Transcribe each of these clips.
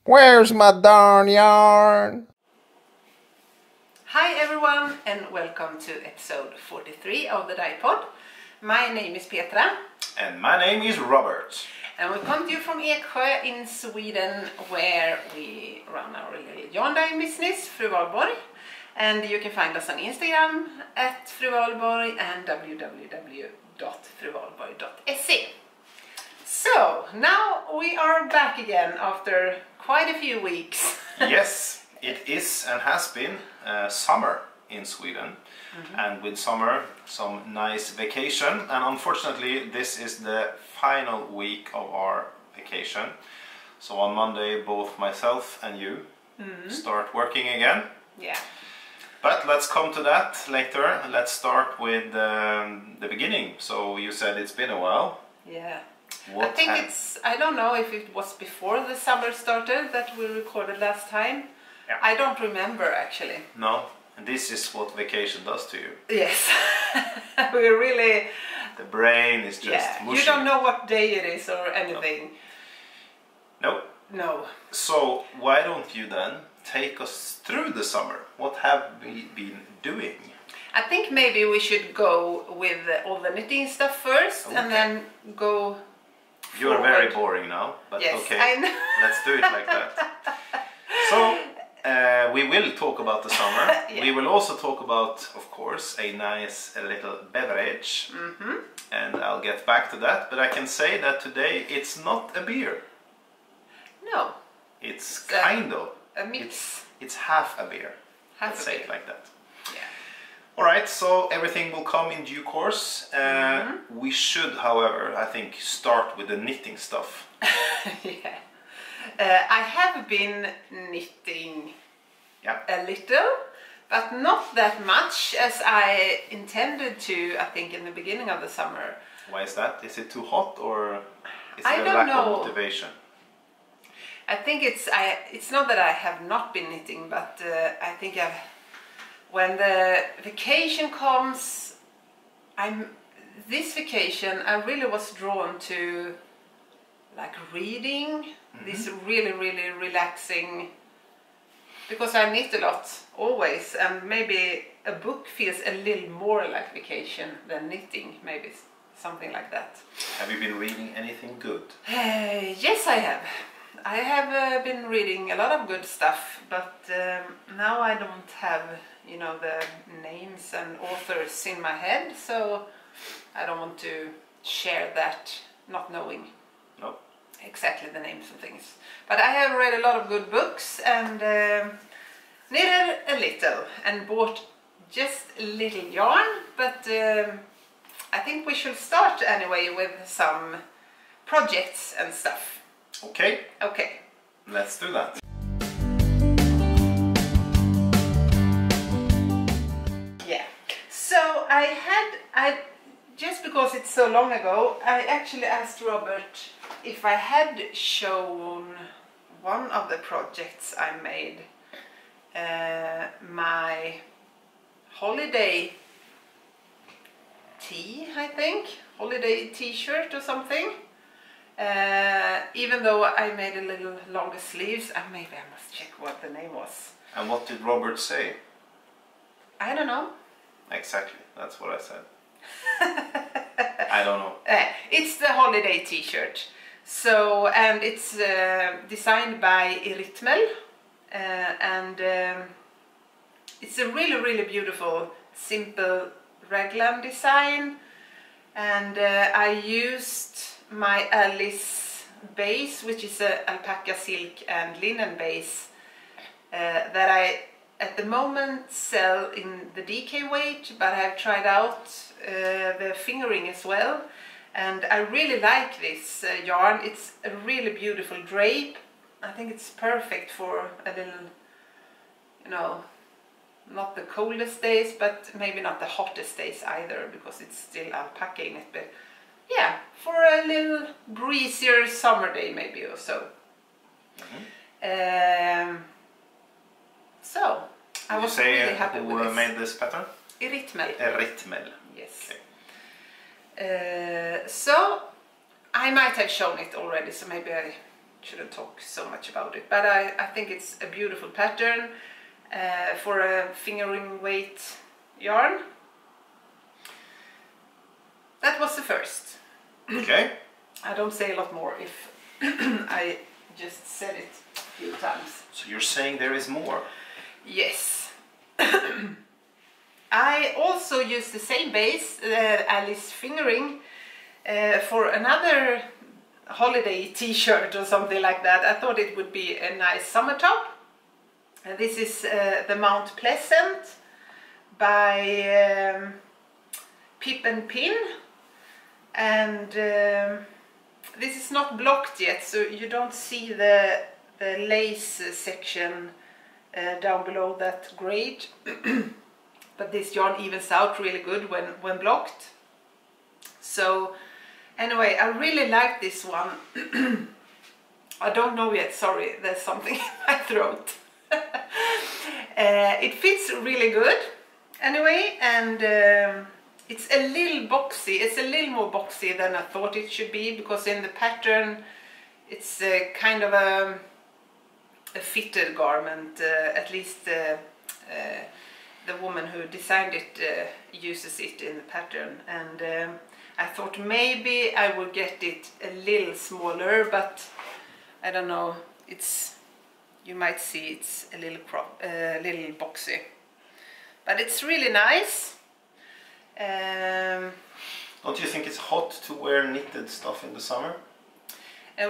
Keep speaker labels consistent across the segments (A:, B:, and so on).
A: Where's my darn yarn?
B: Hi everyone and welcome to episode 43 of the Dyepod. My name is Petra.
A: And my name is Robert.
B: And we come to you from Eksjö in Sweden, where we run our little yarn dyeing business, Fru Valborg. And you can find us on Instagram at Fru Valborg and www.fruvalborg.se. So, now we are back again after quite a few weeks.
A: Yes, it is and has been summer in Sweden. And with summer, some nice vacation. And unfortunately, this is the final week of our vacation. So on Monday, both myself and you start working again.
B: Yeah.
A: But let's come to that later. Let's start with the beginning. So you said it's been a while.
B: Yeah.
A: What
B: I think I don't know if it was before the summer started that we recorded last time.
A: Yeah.
B: I don't remember actually.
A: No, and this is what vacation does to you.
B: Yes. We really...
A: The brain is just mushy.
B: You don't know what day it is or anything.
A: No.
B: No.
A: So why don't you then take us through the summer? What have we been doing?
B: I think maybe we should go with all the knitting stuff first and then go
A: You are very boring now, but
B: yes,
A: okay,
B: I know.
A: Let's do it like that. So, we will talk about the summer.
B: Yeah.
A: We will also talk about, of course, a nice little beverage. And I'll get back to that, but I can say that today it's not a beer.
B: No.
A: It's kind of.
B: A mix.
A: It's half a beer.
B: Half
A: Let's
B: a
A: say
B: beer.
A: it like that.
B: Yeah.
A: Alright, so everything will come in due course. We should, however, I think, start with the knitting stuff.
B: Yeah. I have been knitting a little, but not that much as I intended to, I think, in the beginning of the summer.
A: Why is that? Is it too hot or is
B: I
A: it a
B: don't
A: lack
B: know.
A: of motivation?
B: I think it's not that I have not been knitting, but I think when the vacation comes, this vacation I really was drawn to like reading, this really relaxing, because I knit a lot always, and maybe a book feels a little more like vacation than knitting, maybe something like that.
A: Have you been reading anything good?
B: Yes, I have. I have been reading a lot of good stuff, but now I don't have, you know, the names and authors in my head, so I don't want to share that, not knowing exactly the names of things. But I have read a lot of good books and knitted a little and bought just a little yarn, but I think we should start anyway with some projects and stuff.
A: Okay.
B: Okay.
A: Let's do that.
B: Yeah. So I just because it's so long ago, I actually asked Robert if I had shown one of the projects I made, my holiday tee, I think, holiday t-shirt or something. Even though I made a little longer sleeves, maybe I must check what the name was.
A: And what did Robert say?
B: I don't know.
A: Exactly, that's what I said. I don't know.
B: It's the holiday t-shirt. So, and it's designed by Eritmel, and it's a really beautiful, simple raglan design. And I used my Alice base, which is a alpaca silk and linen base that I at the moment sell in the DK weight, but I've tried out the fingering as well, and I really like this yarn. It's a really beautiful drape. I think it's perfect for a little, you know, not the coldest days, but maybe not the hottest days either, because it's still alpaca in it, but yeah, for a little breezier summer day maybe or so. So, I was really happy with this.
A: Who made this pattern?
B: Eritmel.
A: Eritmel.
B: Yes.
A: Okay.
B: So, I might have shown it already, so maybe I shouldn't talk so much about it, but I think it's a beautiful pattern for a fingering weight yarn. That was the first.
A: Okay.
B: I don't say a lot more if I just said it a few times.
A: So you're saying there is more?
B: Yes. I also used the same base, Alice fingering, for another holiday t-shirt or something like that. I thought it would be a nice summer top. This is the Mount Pleasant by Pip and Pin, and this is not blocked yet, so you don't see the lace section down below that great. But this yarn evens out really good when blocked. So anyway, I really like this one. I don't know yet, sorry, there's something in my throat. It fits really good anyway, and it's a little boxy. It's a little more boxy than I thought it should be, because in the pattern it's kind of a fitted garment, at least the woman who designed it uses it in the pattern, and I thought maybe I would get it a little smaller, but I don't know, you might see it's a little boxy, but it's really nice.
A: Don't you think it's hot to wear knitted stuff in the summer?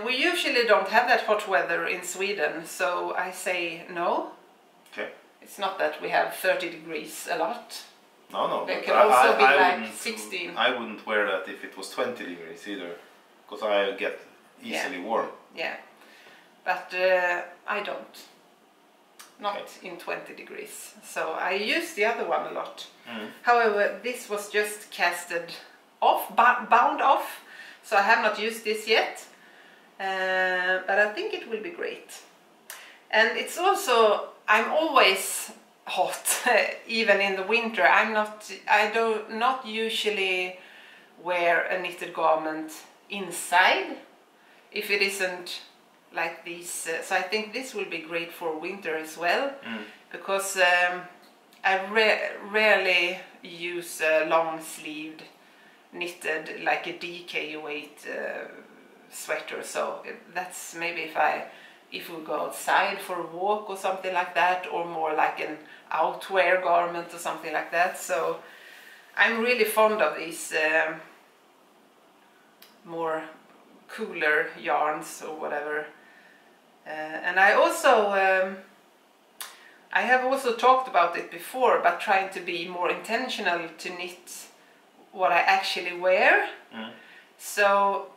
B: We usually don't have that hot weather in Sweden, so I say no.
A: Okay.
B: It's not that we have 30 degrees a lot.
A: No,
B: They can also be like 16.
A: I wouldn't wear that if it was 20 degrees either, because I get easily warm.
B: Yeah, but I don't. Not
A: Okay.
B: in 20 degrees. So I use the other one a lot.
A: Mm.
B: However, this was just casted off, bound off, so I have not used this yet. But I think it will be great. And it's also, I'm always hot, even in the winter. I do not usually wear a knitted garment inside if it isn't like these. So I think this will be great for winter as well, because I rarely use long-sleeved knitted, like a DK weight sweater. So that's maybe if we go outside for a walk or something like that, or more like an outwear garment or something like that. So I'm really fond of these more cooler yarns or whatever. And I have also talked about it before, but trying to be more intentional to knit what I actually wear. So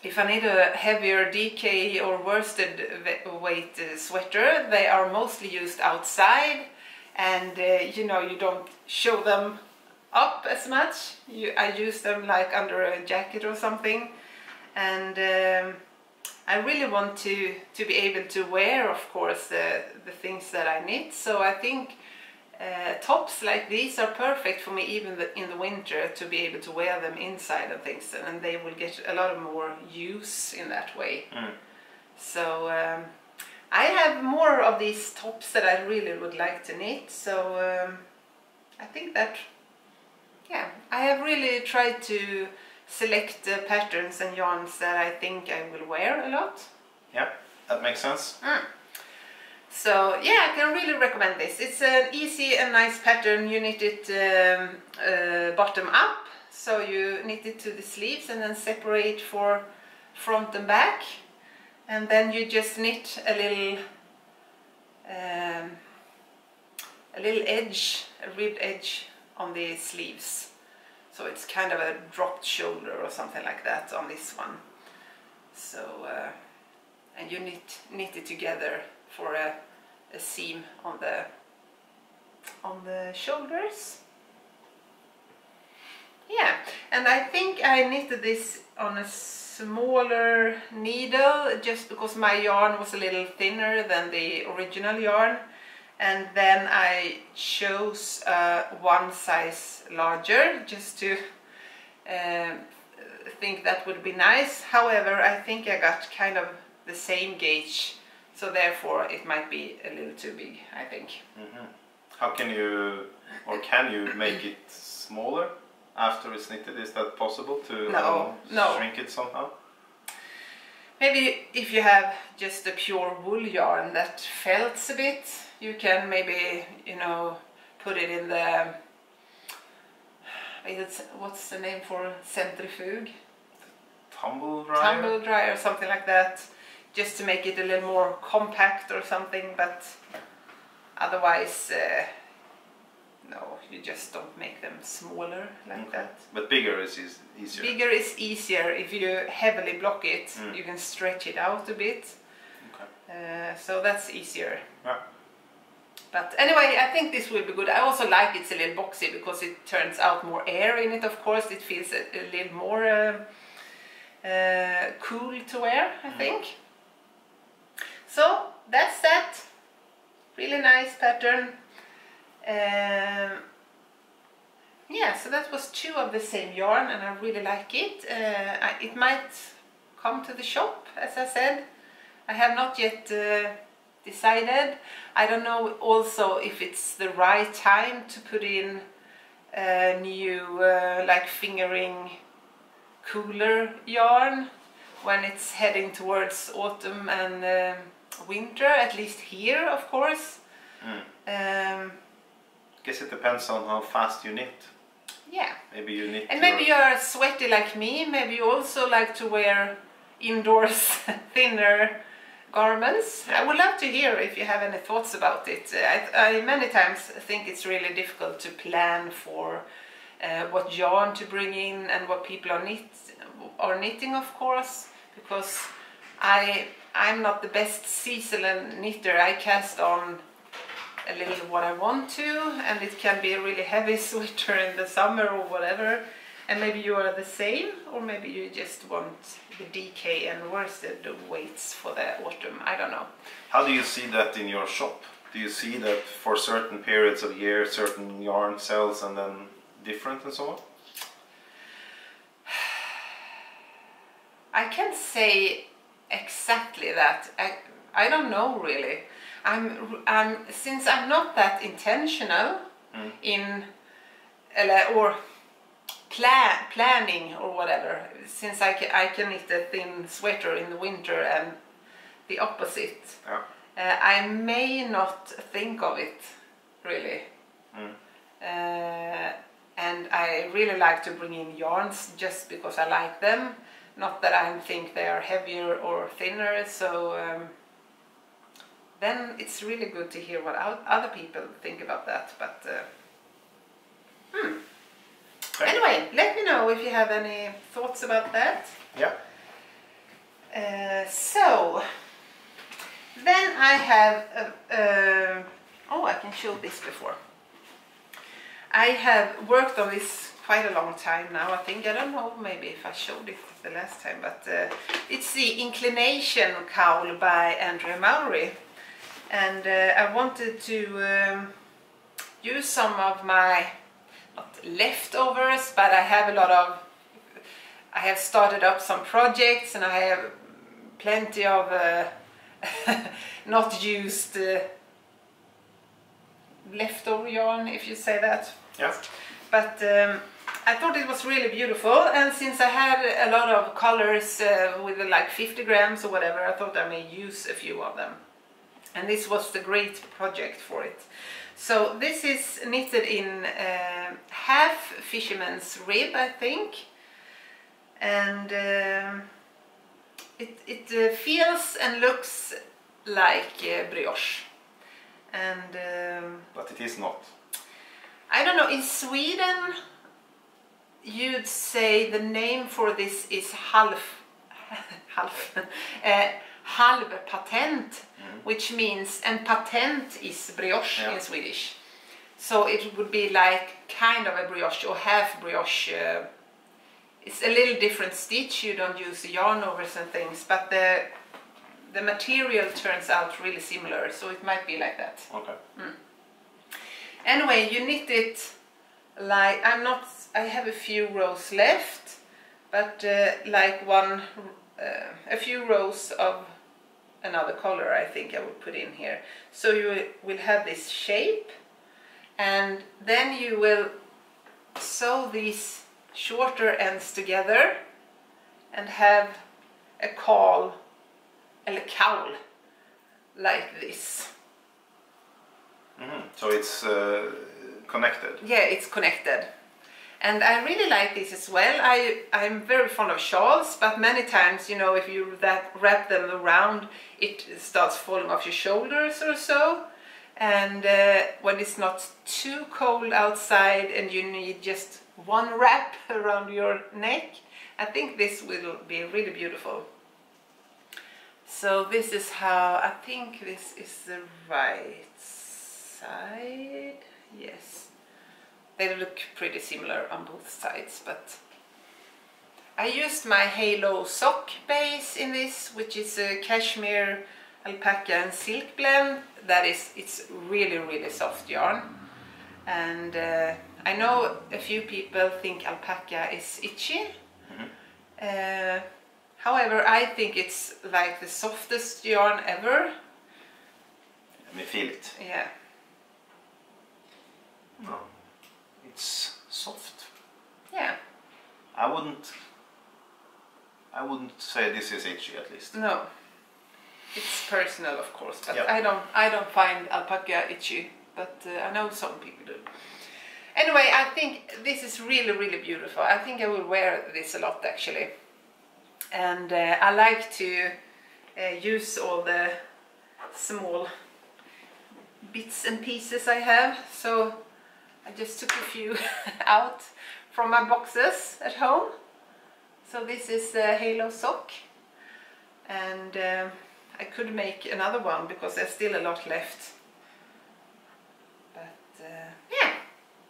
B: if I need a heavier DK or worsted weight sweater, they are mostly used outside, and you know, you don't show them up as much. I use them like under a jacket or something, and I really want to be able to wear, of course, the things that I knit. So I think tops like these are perfect for me, even in the winter, to be able to wear them inside and things, and they will get a lot of more use in that way. So I have more of these tops that I really would like to knit. So I think that, yeah, I have really tried to select patterns and yarns that I think I will wear a lot.
A: Yeah, that makes sense.
B: So yeah, I can really recommend this. It's an easy and nice pattern. You knit it bottom up, so you knit it to the sleeves and then separate for front and back, and then you just knit a little edge, a ribbed edge on the sleeves. So it's kind of a dropped shoulder or something like that on this one. So and you knit it together for a seam on the shoulders. Yeah, and I think I knitted this on a smaller needle just because my yarn was a little thinner than the original yarn, and then I chose one size larger just to think that would be nice. However, I think I got kind of the same gauge, so therefore it might be a little too big, I think.
A: How can you, or can you make it smaller after it's knitted? Is that possible to shrink it somehow?
B: Maybe if you have just a pure wool yarn that felts a bit, you can maybe, you know, put it in the, what's the name for centrifuge?
A: Tumble dryer?
B: Tumble dryer or something like that, just to make it a little more compact or something, but otherwise, no, you just don't make them smaller like that.
A: But bigger is easier?
B: Bigger is easier. If you heavily block it, you can stretch it out a bit. Okay. So that's easier. Yeah. But anyway, I think this will be good. I also like it's a little boxy because it turns out more air in it, of course. It feels a little more cool to wear, I think. So that's that. Really nice pattern. Yeah, so that was 2 of the same yarn and I really like it. It might come to the shop, as I said. I have not yet decided. I don't know also if it's the right time to put in new like fingering cooler yarn when it's heading towards autumn and winter, at least here, of course.
A: Guess it depends on how fast you knit.
B: Yeah.
A: Maybe you knit.
B: And maybe you're sweaty like me. Maybe you also like to wear indoors thinner garments. Yeah. I would love to hear if you have any thoughts about it. I many times think it's really difficult to plan for what yarn to bring in and what people are knitting, of course, because I'm not the best seasonal knitter. I cast on a little what I want to, and it can be a really heavy sweater in the summer or whatever, and maybe you are the same, or maybe you just want the DK and worsted weights for the autumn. I don't know.
A: How do you see that in your shop? Do you see that for certain periods of year certain yarn sells and then different and so on?
B: I can't say exactly that. I don't know really. Since I'm not that intentional in or planning or whatever, since I can knit a thin sweater in the winter and the opposite, I may not think of it really. And I really like to bring in yarns just because I like them, not that I think they are heavier or thinner, so then it's really good to hear what other people think about that. But anyway, let me know if you have any thoughts about that.
A: Yeah.
B: So then I have oh, I can show this before. I have worked on this quite a long time now, I think. I don't know maybe if I showed it the last time, but it's the Inclination cowl by Andrea Mowry. And I wanted to use some of my, not leftovers, but I have started up some projects and I have plenty of not used leftover yarn, if you say that.
A: Yeah.
B: But I thought it was really beautiful, and since I had a lot of colors with like 50 grams or whatever, I thought I may use a few of them. And this was the great project for it. So this is knitted in half fisherman's rib, I think, and it feels and looks like brioche. And
A: but it is not.
B: I don't know, in Sweden you'd say the name for this is halv patent, which means, and patent is brioche in Swedish. So it would be like kind of a brioche or half brioche. It's a little different stitch, you don't use the yarn overs and things, but the material turns out really similar, so it might be like that.
A: Okay.
B: Anyway, you knit it like, I have a few rows left, but like a few rows of another color I think I will put in here. So you will have this shape, and then you will sew these shorter ends together and have a cowl like this.
A: So it's connected.
B: Yeah, it's connected. And I really like this as well. I'm very fond of shawls, but many times, you know, if you wrap them around, it starts falling off your shoulders or so. And when it's not too cold outside and you need just one wrap around your neck, I think this will be really beautiful. So this is how, I think this is the right side. Yes. They look pretty similar on both sides, but I used my Halo sock base in this, which is a cashmere, alpaca and silk blend. It's really soft yarn. And I know a few people think alpaca is itchy. However, I think it's like the softest yarn ever.
A: Let me feel it.
B: Yeah.
A: No. It's soft.
B: Yeah.
A: I wouldn't say this is itchy, at least.
B: No. It's personal, of course, but
A: yep.
B: I don't find alpaca itchy, but I know some people do. Anyway, I think this is really beautiful. I think I will wear this a lot, actually. And I like to use all the small bits and pieces I have, so I just took a few out from my boxes at home. So this is the Halo sock, and I could make another one because there's still a lot left. But yeah,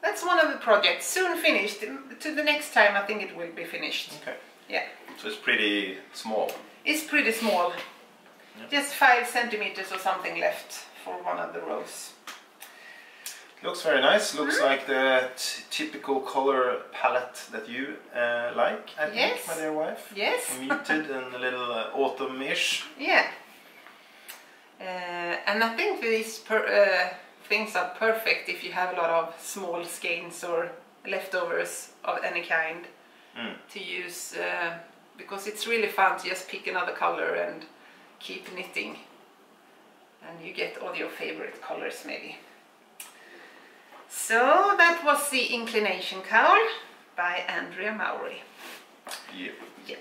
B: that's one of the projects, soon finished. To the next time I think it will be finished.
A: Okay.
B: Yeah.
A: So it's pretty small.
B: It's pretty small.
A: Yep.
B: Just 5 centimeters or something left for one of the rows.
A: Looks very nice. Looks like the typical color palette that you like, I think, my dear wife.
B: Yes.
A: Muted and a little autumn-ish.
B: Yeah. And I think these things are perfect if you have a lot of small skeins or leftovers of any kind to use, because it's really fun to just pick another color and keep knitting, and you get all your favorite colors maybe. So that was the Inclination Cowl by Andrea Mowry. Yep.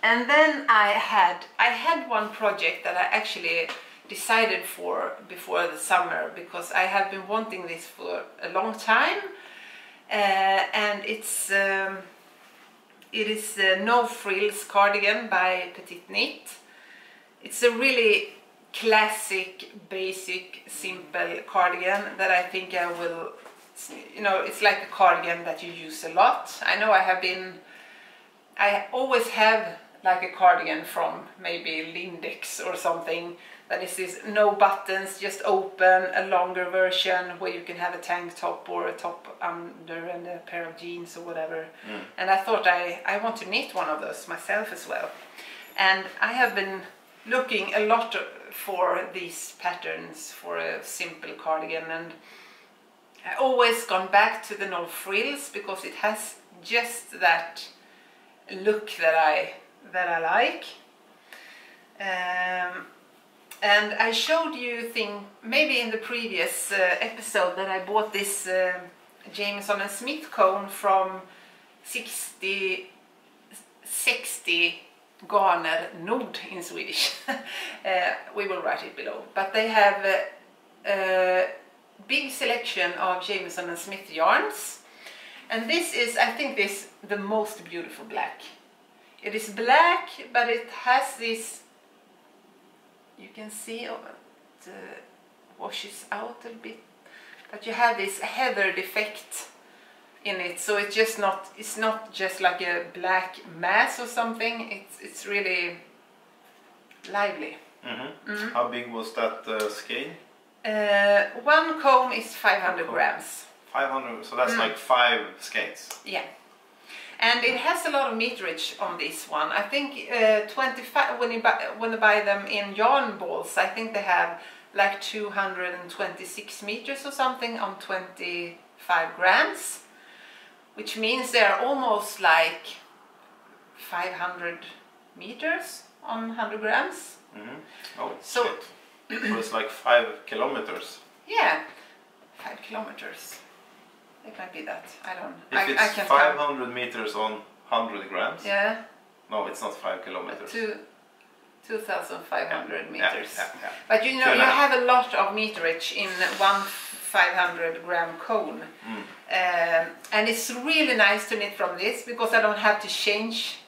B: And then I had one project that I actually decided for before the summer, because I have been wanting this for a long time, and it is the No Frills cardigan by Petite Knit. It's a really classic, basic, simple cardigan that I think I will, you know, it's like a cardigan that you use a lot. I know I always have like a cardigan from maybe Lindex or something that is this no buttons, just open, a longer version where you can have a tank top or a top under and a pair of jeans or whatever. And I thought I want to knit one of those myself as well. And I have been looking a lot for these patterns for a simple cardigan, and I always gone back to the No Frills because it has just that look that I like. And I showed you maybe in the previous episode that I bought this Jameson and Smith cone from 60 Garner Nord in Swedish. We will write it below. But they have a big selection of Jameson and Smith yarns. And this is, I think, the most beautiful black. It is black, but it has this, you can see it washes out a bit, but you have this heather effect in it, so it's not just like a black mass or something. It's really lively.
A: How big was that skein?
B: One comb is 500 grams.
A: 500, so that's like 5 skeins.
B: Yeah. And it has a lot of meterage on this one. I think 25 when you buy them in yarn balls, I think they have like 226 meters or something on 25 grams, which means they're almost like 500 meters on 100 grams.
A: Oh,
B: so
A: shit. So it's like 5 kilometers.
B: Yeah, 5 kilometers. It might be that. I don't.
A: If it's
B: I can't
A: 500
B: count.
A: meters on 100 grams.
B: Yeah.
A: No, it's not 5 kilometers.
B: 2,500 meters.
A: Yeah.
B: But you know, you have a lot of meterage in one 500 gram cone. And it's really nice to knit from this because I don't have to change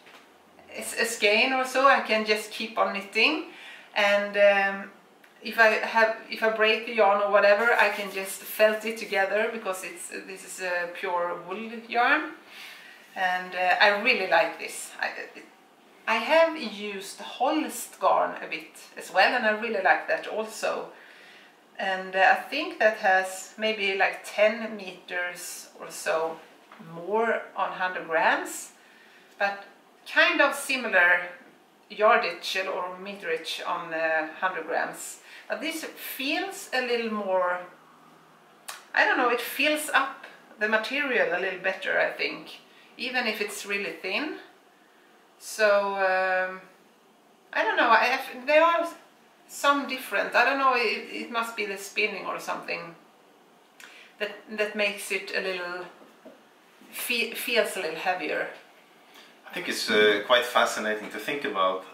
B: a skein or so. I can just keep on knitting, and if I break the yarn or whatever, I can just felt it together because this is a pure wool yarn, and I really like this. I have used Holst garn a bit as well, and I really like that also. And I think that has maybe like 10 meters or so more on 100 grams, but kind of similar yardage or meterage on 100 grams. But this feels a little more, I don't know, it fills up the material a little better, I think, even if it's really thin. So I don't know, there are some different, I don't know, it must be the spinning or something that makes it a little, feels a little heavier.
A: I think it's quite fascinating to think about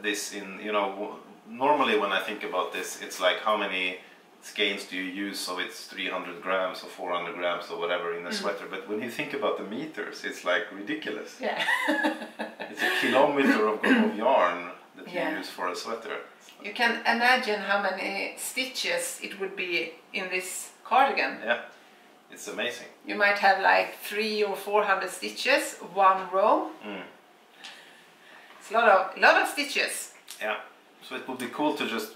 A: this in, you know, normally when I think about this, it's like how many skeins do you use, so it's 300 grams or 400 grams or whatever in a sweater, but when you think about the meters, it's like ridiculous.
B: Yeah.
A: It's a kilometer of yarn that you use for a sweater.
B: You can imagine how many stitches it would be in this cardigan.
A: Yeah, it's amazing.
B: You might have like 300 or 400 stitches, one row. It's a lot of stitches.
A: Yeah, so it would be cool to just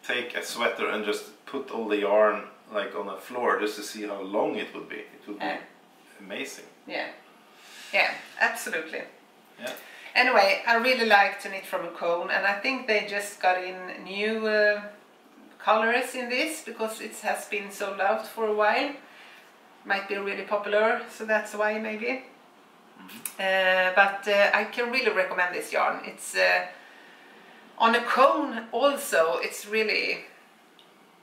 A: take a sweater and just put all the yarn like on the floor just to see how long it would be. It would be amazing.
B: Yeah, absolutely.
A: Yeah.
B: Anyway, I really like to knit from a cone, and I think they just got in new colors in this because it has been sold out for a while. Might be really popular, so that's why maybe. But I can really recommend this yarn. It's on a cone also, it's really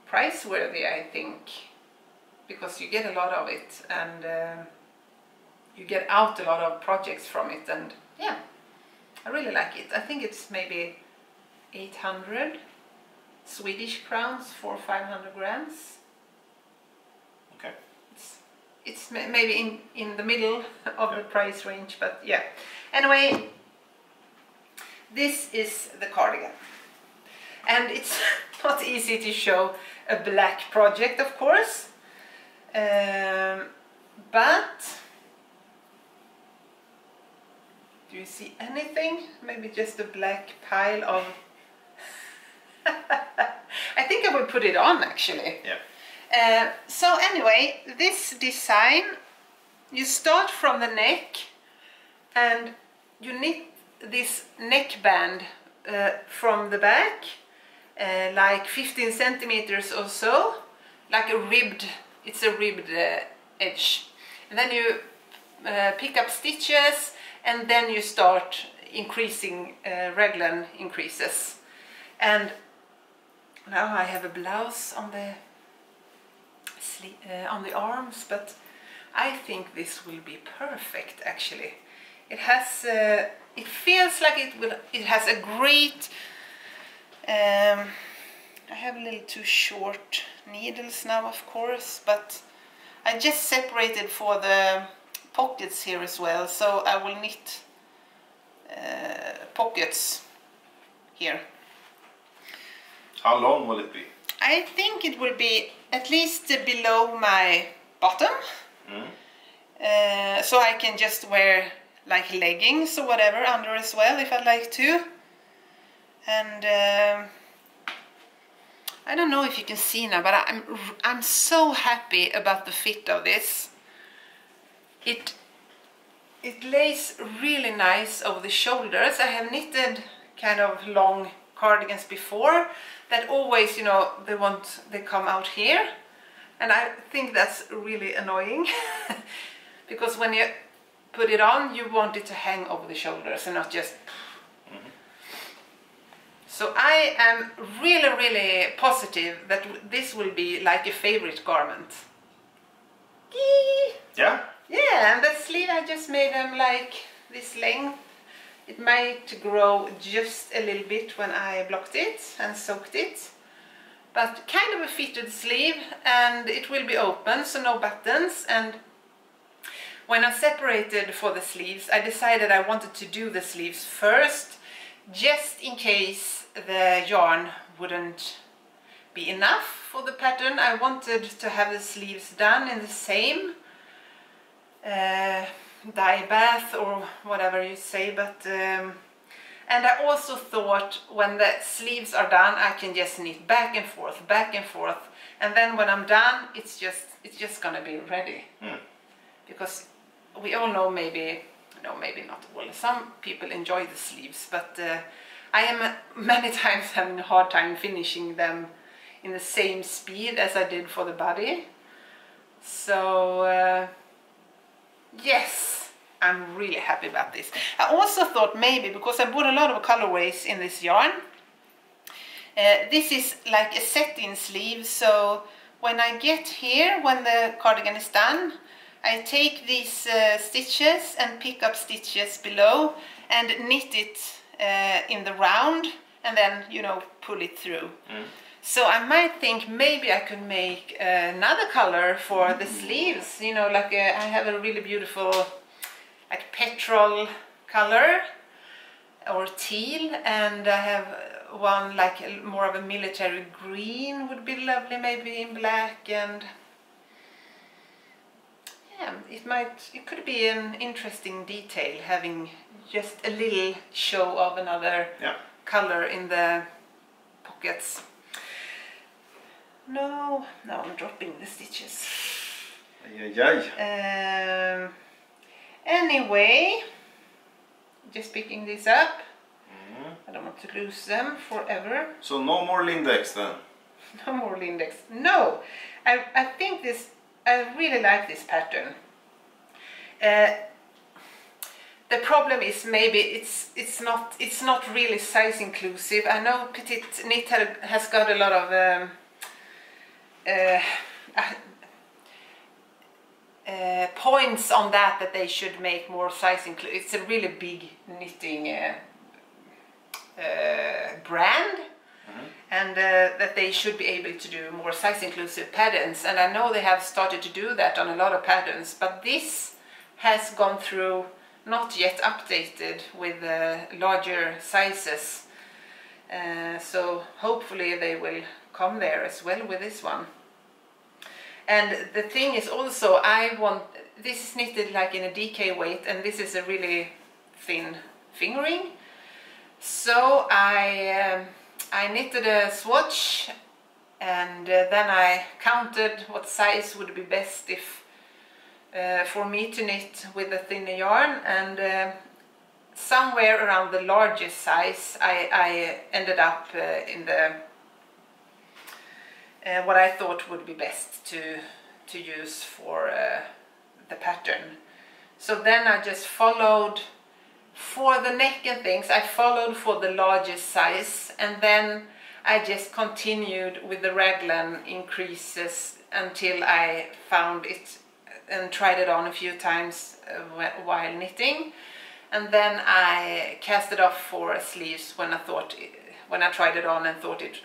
B: price-worthy, I think, because you get a lot of it, and you get out a lot of projects from it, and yeah, I really like it. I think it's maybe 800 Swedish crowns for 500 grams.
A: Okay.
B: It's maybe in the middle of the price range, but yeah. Anyway, this is the cardigan. And it's not easy to show a black project, of course. But do you see anything? Maybe just a black pile of... I think I will put it on, actually.
A: Yeah.
B: So anyway, this design, you start from the neck and you knit this neckband from the back, like 15 centimeters or so, like a ribbed, it's a ribbed edge. And then you pick up stitches, and then you start increasing raglan increases. And now I have a blouse on the arms, but I think this will be perfect actually. It has it feels like it has a great I have a little too short needles now, of course, but I just separated for the pockets here as well, so I will knit pockets here.
A: How long will it be?
B: I think it will be at least below my bottom, so I can just wear like leggings or whatever under as well if I'd like to. And I don't know if you can see now, but I'm so happy about the fit of this. it lays really nice over the shoulders. I have knitted kind of long cardigans before that always, you know, they come out here, and I think that's really annoying because when you put it on, you want it to hang over the shoulders and not just. So I am really, really positive that this will be like a favorite garment.
A: Yeah?
B: Yeah, and the sleeve I just made them like this length. It might grow just a little bit when I blocked it and soaked it. But kind of a fitted sleeve, and it will be open, so no buttons. And when I separated for the sleeves, I decided I wanted to do the sleeves first, just in case the yarn wouldn't be enough for the pattern. I wanted to have the sleeves done in the same dye bath or whatever you say, but and I also thought when the sleeves are done, I can just knit back and forth, and then when I'm done, it's just gonna be ready. Because we all know, maybe not all, some people enjoy the sleeves, but I am many times having a hard time finishing them in the same speed as I did for the body. So yes, I'm really happy about this. I also thought maybe, because I bought a lot of colorways in this yarn, this is like a set-in sleeve, so when I get here, when the cardigan is done, I take these stitches and pick up stitches below and knit it in the round, and then, you know, pull it through. So I might think maybe I could make another color for the sleeves, you know, like I have a really beautiful like petrol color or teal, and I have one like more of a military green would be lovely, maybe in black, and yeah, it could be an interesting detail having just a little show of another color in the pockets. No, I'm dropping the stitches. Anyway, just picking this up. I don't want to lose them forever.
A: So no more Lindex then?
B: No more Lindex. No, I think this, I really like this pattern. The problem is maybe it's not really size inclusive. I know Petite Knit has got a lot of points on that they should make more size inclusive. It's a really big knitting brand, and that they should be able to do more size inclusive patterns, and I know they have started to do that on a lot of patterns, but this has gone through, not yet updated with larger sizes, so hopefully they will come there as well with this one. And the thing is also, this is knitted like in a DK weight, and this is a really thin fingering. So I knitted a swatch, and then I counted what size would be best for me to knit with a thinner yarn, and somewhere around the largest size I ended up in the what I thought would be best to use for the pattern. So then I just followed for the neck and things, I followed for the largest size, and then I just continued with the raglan increases until I found it and tried it on a few times while knitting, and then I cast it off for sleeves when I tried it on and thought it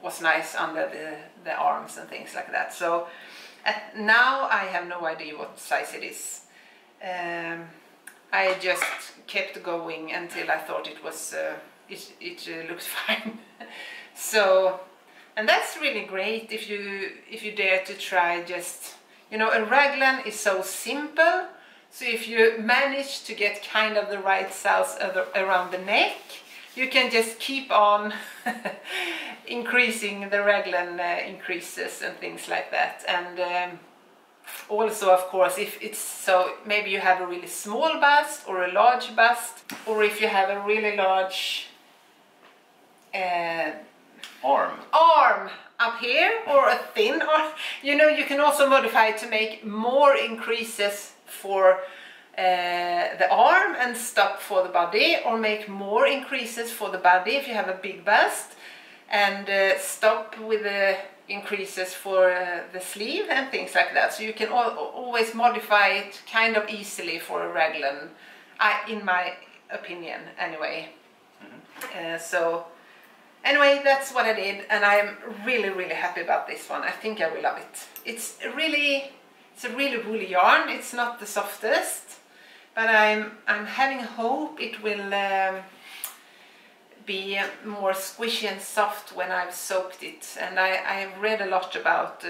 B: was nice under the arms and things like that. So now I have no idea what size it is. I just kept going until I thought it was it looked fine. So, and that's really great if you dare to try. Just, you know, a raglan is so simple, so if you manage to get kind of the right size around the neck, you can just keep on increasing the raglan increases and things like that, and also, of course, if it's so, maybe you have a really small bust or a large bust, or if you have a really large arm up here, or a thin arm, you know, you can also modify it to make more increases for the arm and stop for the body, or make more increases for the body if you have a big bust, and stop with the increases for the sleeve and things like that. So you can always modify it kind of easily for a raglan, in my opinion anyway. So anyway, that's what I did, and I'm really happy about this one. I think I will love it. It's a really woolly yarn. It's not the softest, but I'm having hope it will be more squishy and soft when I've soaked it. And I've read a lot about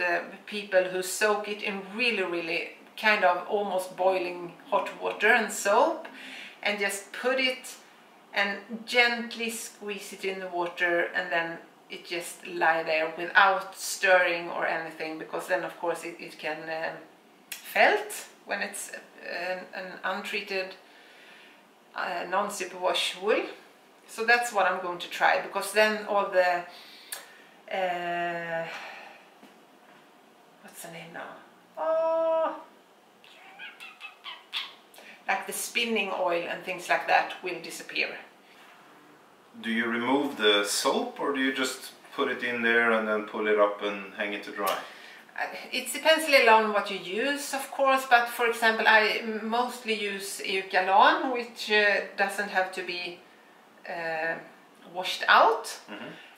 B: people who soak it in really kind of almost boiling hot water and soap, and just put it and gently squeeze it in the water, and then it just lie there without stirring or anything, because then of course it can felt when it's an untreated non-superwash wool. So that's what I'm going to try, because then all the what's the name now? Oh, like the spinning oil and things like that will disappear.
A: Do you remove the soap, or do you just put it in there and then pull it up and hang it to dry?
B: It depends a little on what you use, of course, but for example I mostly use eucalan, which doesn't have to be washed out.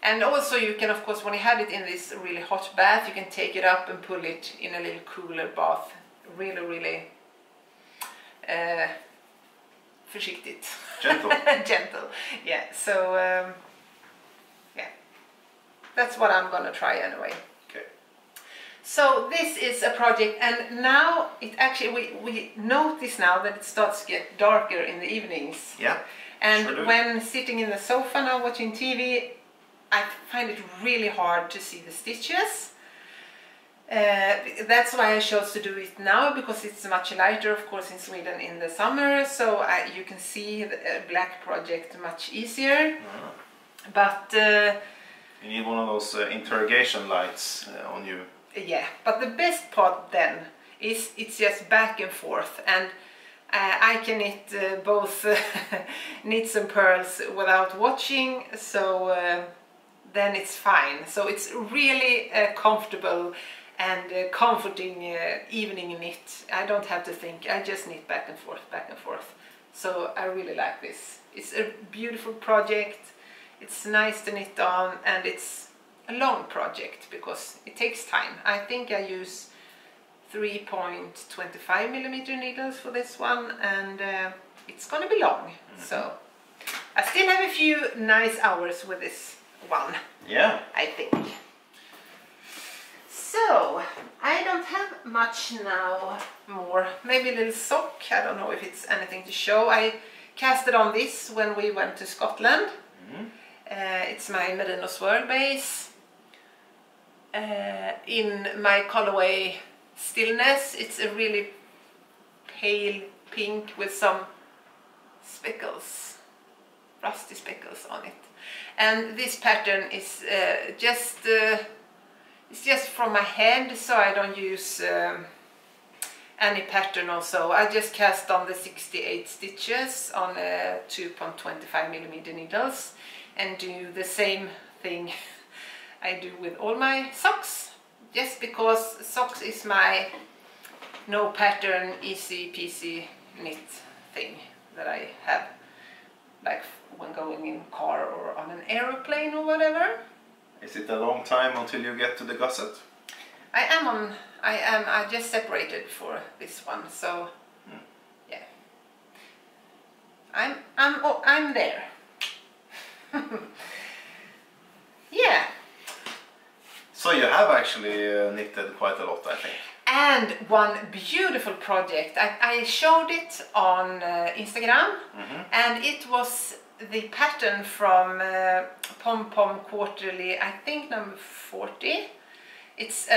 B: And also you can, of course, when you have it in this really hot bath, you can take it up and pull it in a little cooler bath. Really försiktigt.
A: Gentle.
B: Gentle, yeah. So yeah, that's what I'm gonna try anyway.
A: Okay.
B: So this is a project, and now it actually, we notice now that it starts to get darker in the evenings.
A: Yeah.
B: And
A: sure
B: when sitting in the sofa now watching TV, I find it really hard to see the stitches. That's why I chose to do it now, because it's much lighter, of course, in Sweden in the summer, so you can see the black project much easier. But
A: you need one of those interrogation lights on you.
B: Yeah, but the best part then is it's just back and forth, and I can knit both knits and pearls without watching, so then it's fine. So it's really comfortable and comforting evening knit. I don't have to think, I just knit back and forth. So I really like this. It's a beautiful project, it's nice to knit on, and it's a long project because it takes time. I think I use 3.25mm needles for this one, and it's gonna be long. So I still have a few nice hours with this one.
A: Yeah,
B: I think. So I don't have much now more. Maybe a little sock. I don't know if it's anything to show. I casted on this when we went to Scotland. It's my Merino swirl base. In my colorway Stillness, it's a really pale pink with some speckles, rusty speckles on it. And this pattern is it's just from my hand, so I don't use any pattern also. I just cast on the 68 stitches on 2.25mm needles, and do the same thing I do with all my socks, just because socks is my no pattern, easy peasy knit thing that I have, like when going in car or on an aeroplane or whatever.
A: Is it a long time until you get to the gusset?
B: I just separated for this one, so yeah, I'm there. Yeah.
A: So you have actually knitted quite a lot, I think. And
B: one beautiful project. I showed it on Instagram, and it was the pattern from Pom Pom Quarterly, I think number 40. It's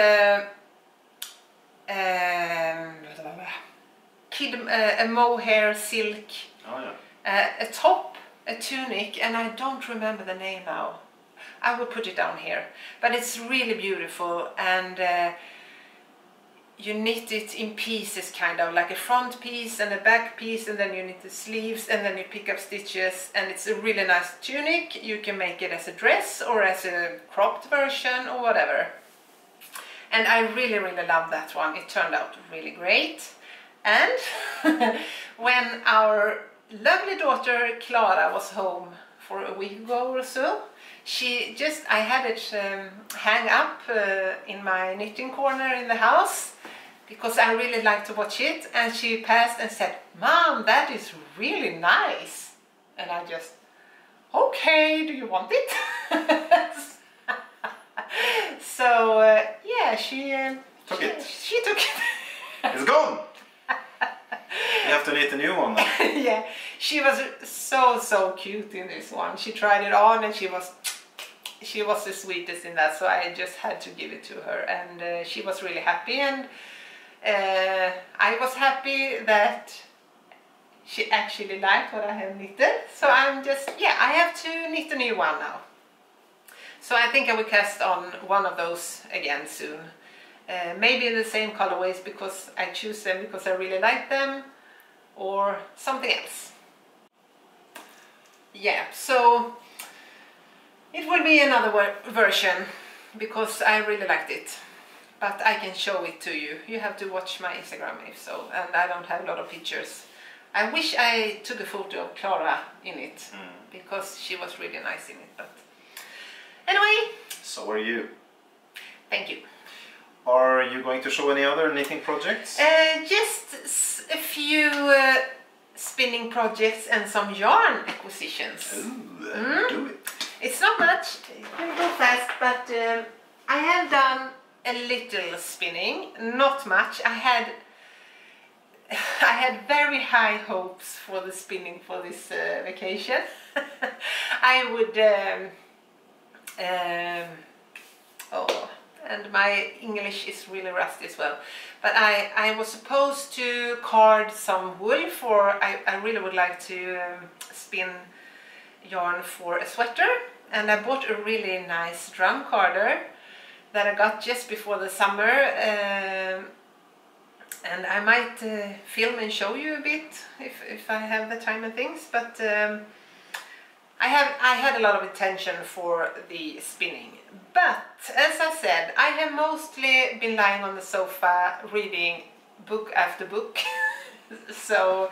B: a mohair silk,
A: Oh yeah.
B: a top, a tunic, and I don't remember the name now. I will put it down here, but it's really beautiful, and you knit it in pieces, kind of like a front piece and a back piece, and then you knit the sleeves, and then you pick up stitches, and it's a really nice tunic. You can make it as a dress or as a cropped version or whatever. And I really love that one. It turned out really great. And when our lovely daughter Clara was home for a week ago or so, I had it hang up in my knitting corner in the house, because I really like to watch it, and she passed and said, "Mom, that is really nice." And I just, "Okay, do you want it?" So yeah, she took it.
A: It's gone! You have to knit a new one then.
B: Yeah, she was so cute in this one. She tried it on, and she was the sweetest in that, so I just had to give it to her, and she was really happy, and I was happy that she actually liked what I have knitted. So I'm just, yeah, I have to knit a new one now. So I think I will cast on one of those again soon. Maybe in the same colorways, because I choose them because I really like them, or something else. Yeah, so it will be another version, because I really liked it. But I can show it to you. You have to watch my Instagram if so, and I don't have a lot of pictures. I wish I took a photo of Clara in it, because she was really nice in it. But anyway.
A: So are you.
B: Thank you.
A: Are you going to show any other knitting projects?
B: Just a few spinning projects and some yarn acquisitions.
A: Ooh, do it.
B: It's not much, it can go fast, but I have done a little spinning, not much. I had very high hopes for the spinning for this vacation. I would and my English is really rusty as well, but I was supposed to card some wool for, I really would like to spin yarn for a sweater, and I bought a really nice drum carder that I got just before the summer, and I might film and show you a bit if I have the time and things, but I had a lot of attention for the spinning. But as I said, I have mostly been lying on the sofa reading book after book. So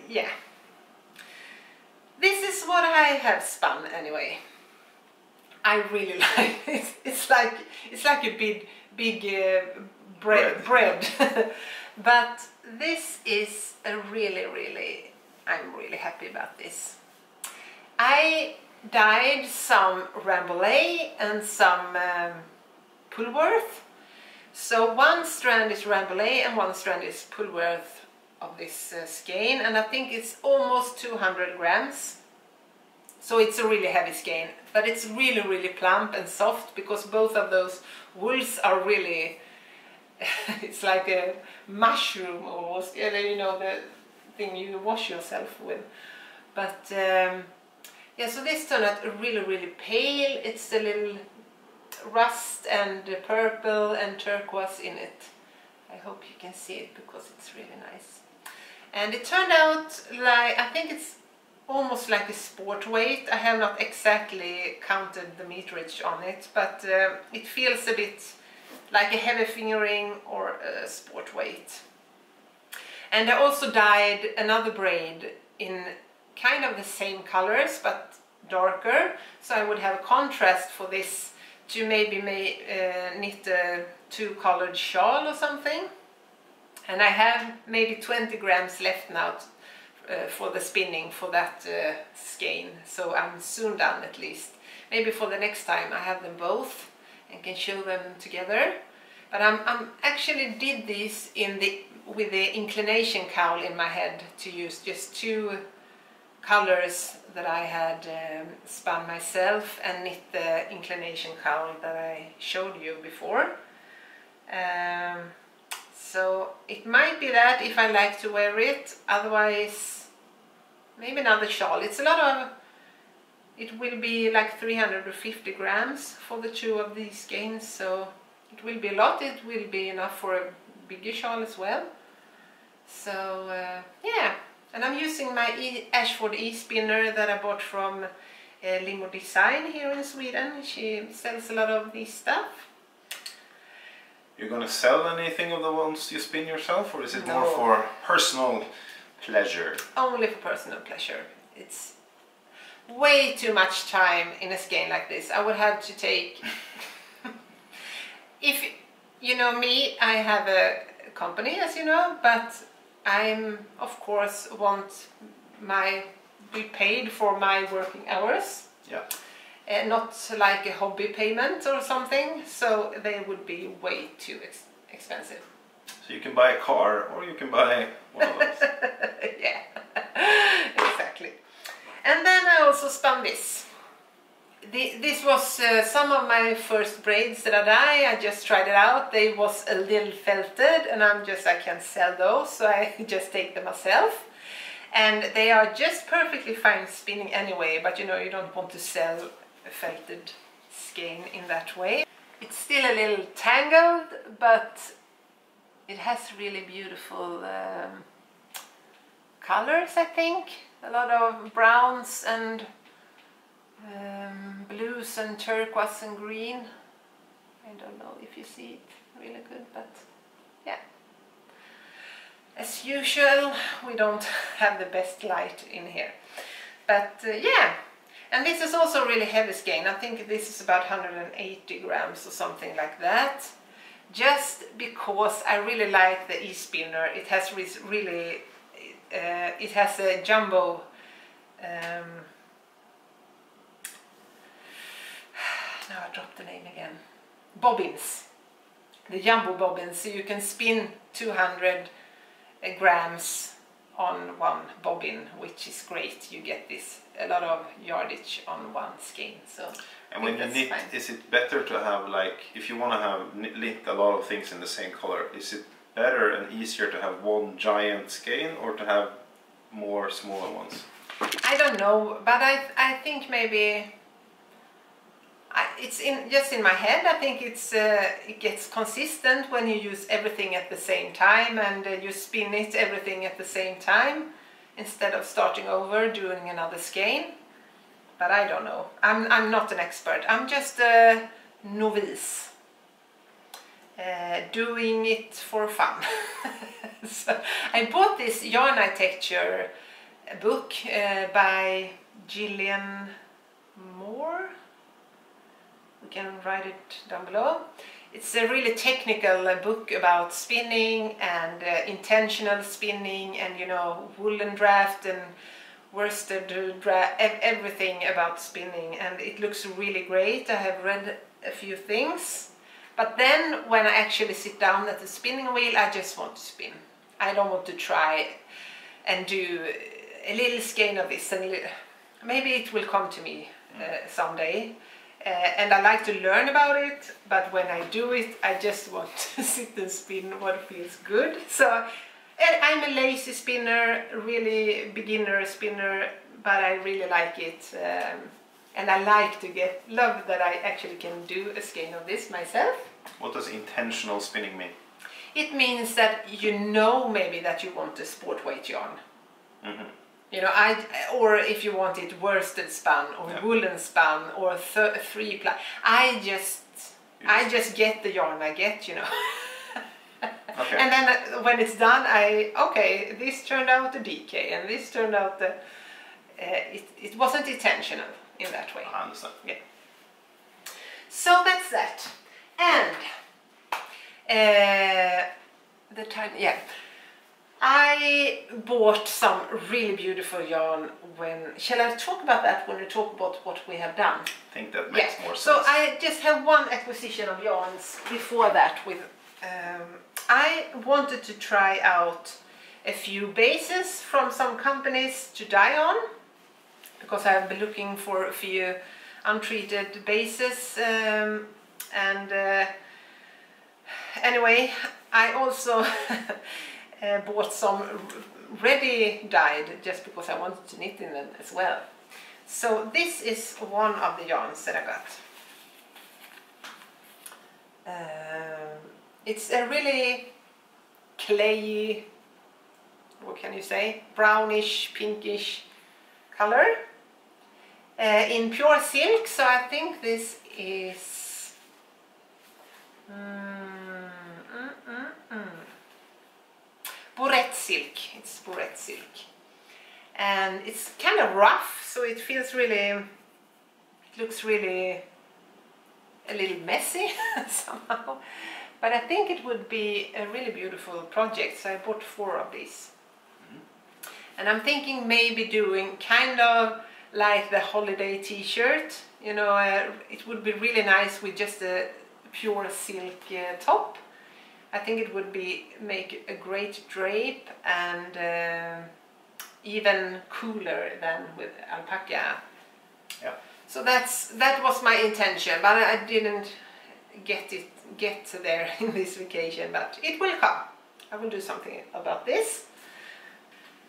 B: yeah, this is what I have spun anyway. I really like it. It's like a big bread. But this is a really, I'm really happy about this. I dyed some Rambouillet and some Pullworth. So one strand is Rambouillet and one strand is Pullworth of this skein, and I think it's almost 200 grams. So it's a really heavy skein, but it's really plump and soft, because both of those wools are really, it's like a mushroom almost, you know, the thing you wash yourself with. But yeah, so this turned out really pale. It's a little rust and purple and turquoise in it. I hope you can see it, because it's really nice. And it turned out like, I think it's almost like a sport weight. I have not exactly counted the meterage on it, but it feels a bit like a heavy fingering or a sport weight. And I also dyed another braid in kind of the same colors but darker, so I would have a contrast for this to maybe knit a two-colored shawl or something. And I have maybe 20 grams left now for the spinning for that skein, so I'm soon done at least. Maybe for the next time I have them both and can show them together. But I'm actually did this with the inclination cowl in my head, to use just two colors that I had spun myself and knit the inclination cowl that I showed you before. So it might be that if I like to wear it, otherwise maybe another shawl. It's a lot of, it will be like 350 grams for the two of these skeins, so it will be a lot. It will be enough for a bigger shawl as well. So yeah, and I'm using my Ashford e-spinner that I bought from Limo Design here in Sweden. She sells a lot of this stuff.
A: You're gonna sell anything of the ones you spin yourself, or is it
B: No.
A: more for personal pleasure?
B: Only for personal pleasure. It's way too much time in a skein like this. I would have to take... If you know me, I have a company, as you know, but I'm of course want be paid for my working hours.
A: Yeah.
B: Not like a hobby payment or something, so they would be way too expensive.
A: So you can buy a car, or you can buy one of those.
B: Yeah, exactly. And then I also spun this. This was some of my first braids that I dye. I just tried it out. They was a little felted, and I can sell those, so I just take them myself. And they are just perfectly fine spinning anyway, but you know, you don't want to sell a felted skein in that way. It's still a little tangled, but it has really beautiful colors, I think. A lot of browns and blues and turquoise and green. I don't know if you see it really good, but yeah. As usual, we don't have the best light in here. But yeah, and this is also really heavy skein. I think this is about 180 grams or something like that. Just because I really like the e-spinner. It has really, it has a jumbo now I dropped the name again. Bobbins. The jumbo bobbins, so you can spin 200 grams on one bobbin, which is great. You get this a lot of yardage on one skein. So
A: and when you knit, is it better to have, like, if you want to have knit a lot of things in the same color, is it better and easier to have one giant skein or to have more smaller ones?
B: I don't know, but I think maybe it's just in my head. I think it gets consistent when you use everything at the same time, and you spin it everything at the same time instead of starting over doing another skein. But I don't know. I'm not an expert. I'm just a novice doing it for fun. So I bought this yarn architecture book by Gillian Moore. We can write it down below. It's a really technical book about spinning and intentional spinning, and you know, woolen draft and worsted draft, everything about spinning, and it looks really great. I have read a few things, but then when I actually sit down at the spinning wheel, I just want to spin. I don't want to try and do a little skein of this, and maybe it will come to me someday. And I like to learn about it, but when I do it, I just want to sit and spin what feels good. So I'm a lazy spinner, really beginner spinner, but I really like it. And I like to love that I actually can do a skein of this myself.
A: What does intentional spinning mean?
B: It means that you know maybe that you want a sport weight yarn. Mm-hmm. You know, or if you want it worsted spun or woolen spun or 3-ply, I just get the yarn I get, you know. Okay. And then when it's done, okay, this turned out a DK, and this turned out it wasn't intentional in that way.
A: I understand.
B: Yeah. So that's that, and the time, yeah. I bought some really beautiful yarn shall I talk about that when we talk about what we have done?
A: I think that makes more sense.
B: So I just have one acquisition of yarns before that. I wanted to try out a few bases from some companies to dye on, because I've been looking for a few untreated bases, and anyway, I also bought some ready dyed just because I wanted to knit in them as well. So this is one of the yarns that I got. It's a really clayey, what can you say, brownish, pinkish color in pure silk. So I think this is Burette silk. It's Burette silk, and it's kind of rough, so it feels really, it looks really a little messy somehow, but I think it would be a really beautiful project, so I bought 4 of these. And I'm thinking maybe doing kind of like the holiday t-shirt, you know, it would be really nice with just a pure silk top. I think it would make a great drape, and even cooler than with alpaca.
A: Yeah.
B: So that was my intention, but I didn't get there in this vacation, but it will come. I will do something about this.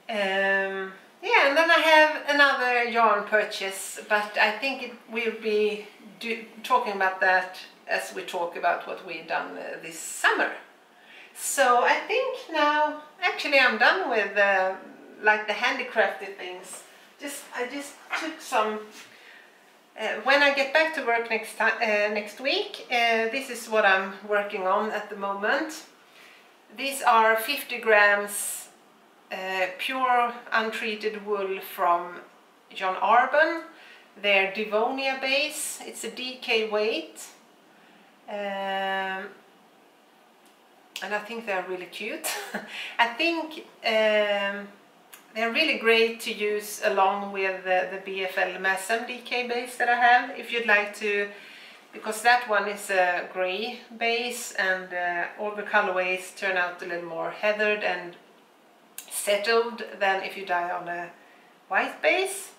B: Yeah, and then I have another yarn purchase, but I think it will be talking about that as we talk about what we've done this summer. So I think now, actually I'm done with like the handicrafted things. I just took some, when I get back to work next week, this is what I'm working on at the moment. These are 50 grams pure untreated wool from John Arbon. They're Devonia base. It's a DK weight. And I think they're really cute. I think they're really great to use along with the BFL Massam DK base that I have, if you'd like to, because that one is a grey base, and all the colorways turn out a little more heathered and settled than if you dye on a white base.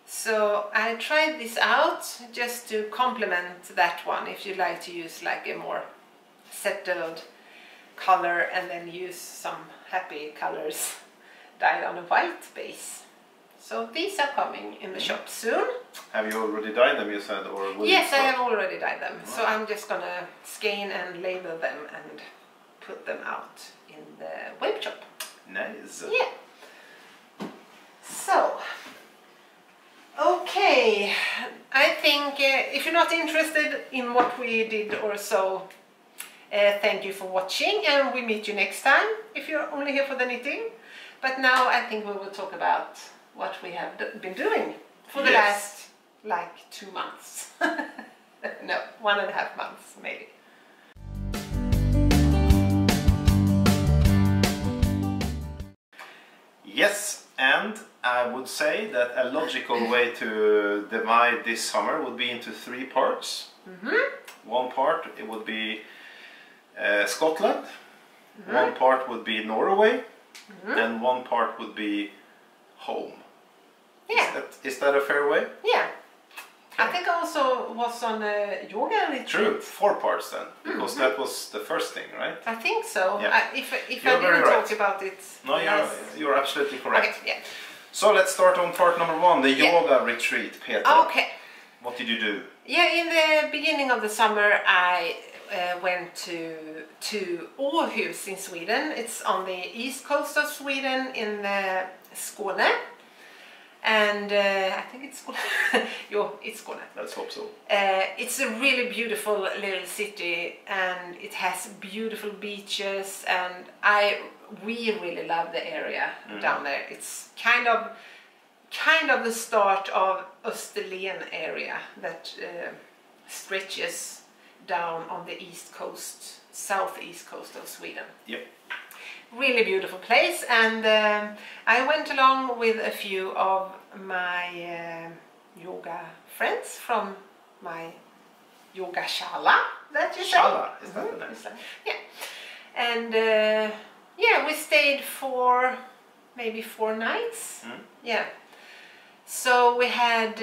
B: So I tried this out just to complement that one, if you'd like to use like a more settled color and then use some happy colors dyed on a white base. So these are coming in the shop soon. Have you already dyed them, you said? Or yes, I have already dyed them. Wow. So I'm just gonna skein and label them and put them out in the web shop. Nice. Yeah. So, okay, I think if you're not interested in what we did or so, thank you for watching, and we meet you next time if you're only here for the knitting. But now I think we will talk about what we have been doing for the last like 2 months. No, 1.5 months maybe. Yes, and I would say that a logical way to divide this summer would be into 3 parts. One part it would be Scotland, one part would be Norway, and one part would be home. Yeah. Is that a fair way? Yeah. Okay. I think I also was on a yoga retreat. True, 4 parts then, because that was the first thing, right? I think so. Yeah. If I didn't talk about it. No, you're absolutely correct. Okay, yeah. So let's start on part number 1, the yoga retreat, Petra. Okay. What did you do? Yeah, in the beginning of the summer I went to Åhus in Sweden. It's on the east coast of Sweden in Skåne. And I think it's Skåne. It's Skåne. Let's hope so. It's a really beautiful little city, and it has beautiful beaches, and we really love the area down there. It's kind of the start of Österlen area that stretches down on the east coast, southeast coast of Sweden. Yep. Really beautiful place, and I went along with a few of my yoga friends from my yoga shala, that you say? Shala, is that the name? Yeah. And yeah, we stayed for maybe 4 nights. Yeah. So we had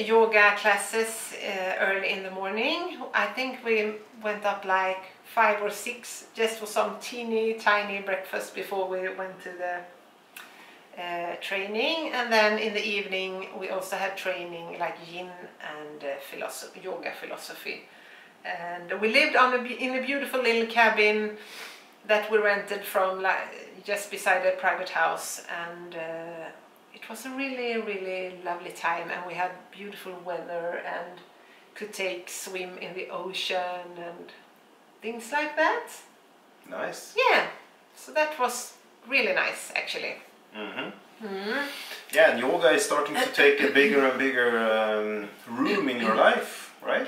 B: yoga classes early in the morning. I think we went up like 5 or 6, just for some teeny tiny breakfast before we went to the training, and then in the evening we also had training like yin and yoga philosophy. And we lived in a beautiful little cabin that we rented from just beside a private house, and it was a really lovely time, and we had beautiful weather and could swim in the ocean and things like that.
A: Nice.
B: Yeah, so that was really nice actually.
A: Yeah, and yoga is starting to take a bigger and bigger room in your life, right?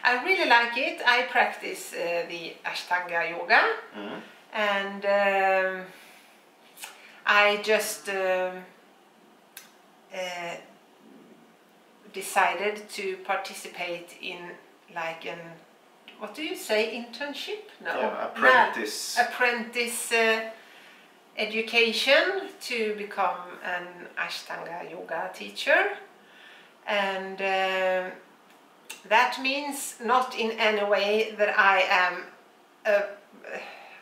B: I really like it. I practice the Ashtanga yoga, and I just decided to participate in like an, what do you say, internship? No,
A: yeah, apprentice.
B: Apprentice education to become an Ashtanga yoga teacher, and that means not in any way that I am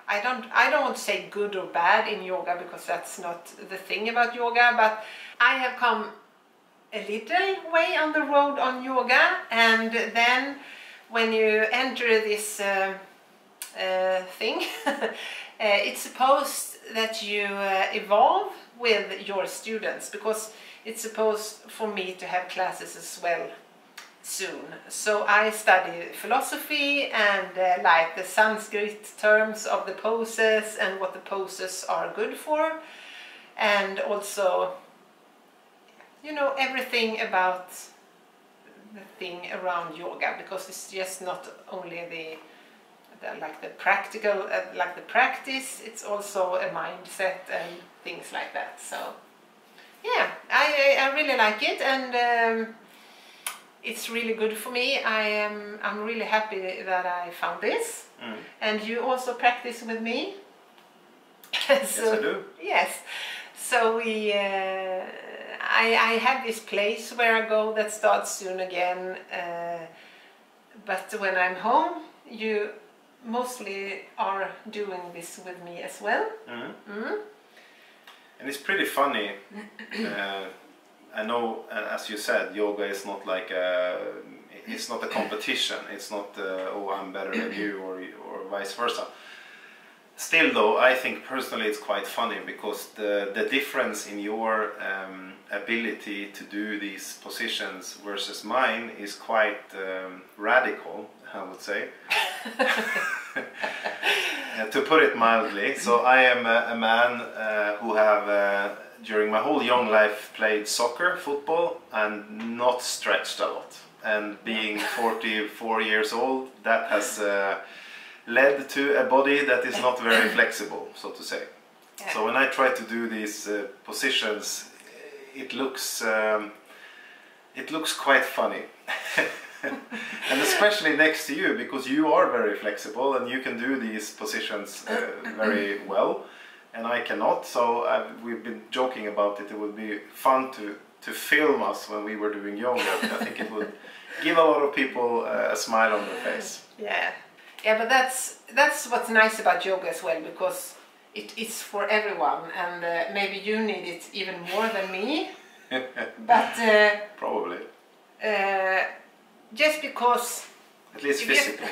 B: I don't want to say good or bad in yoga, because that's not the thing about yoga, but I have come a little way on the road on yoga, and then when you enter this thing it's supposed that you evolve with your students, because it's supposed for me to have classes as well soon. So I study philosophy and like the Sanskrit terms of the poses and what the poses are good for, and also, you know, everything about the thing around yoga, because it's just not only the practical, like the practice, it's also a mindset and things like that. So yeah, I really like it, and it's really good for me. I'm really happy that I found this, and you also practice with me. So,
A: yes, I do.
B: Yes, so we I have this place where I go that starts soon again, but when I'm home you mostly are doing this with me as well.
A: And it's pretty funny. I know, as you said, yoga is not like it's not a competition. It's not oh, I'm better than you, or vice versa. Still though, I think personally it's quite funny, because the difference in your ability to do these positions versus mine is quite radical, I would say. To put it mildly. So I am a man who have during my whole young life played soccer, football, and not stretched a lot. And being 44 years old, that has led to a body that is not very flexible, so to say. Yeah. So when I try to do these positions, it looks quite funny. And especially next to you, because you are very flexible and you can do these positions very well, and I cannot. So we've been joking about it. It would be fun to film us when we were doing yoga. I think it would give a lot of people a smile on their face.
B: Yeah, yeah, but that's what's nice about yoga as well, because it is for everyone, and maybe you need it even more than me. But
A: probably.
B: Just because,
A: at least physically.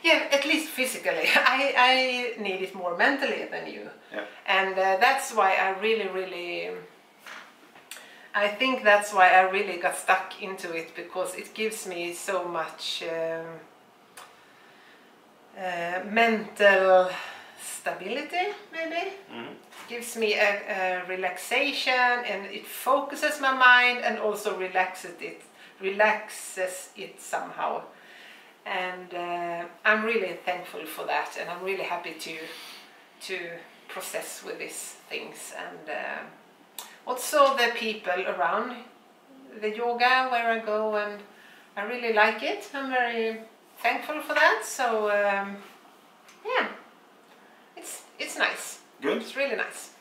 B: Yeah, at least physically. I need it more mentally than you.
A: Yeah.
B: And that's why I think that's why I really got stuck into it, because it gives me so much mental stability, maybe. Gives me a relaxation, and it focuses my mind and also relaxes it somehow. And I'm really thankful for that, and I'm really happy to process with these things, and also the people around the yoga where I go, and I really like it. I'm very thankful for that. So yeah, it's nice.
A: Good.
B: It's really nice.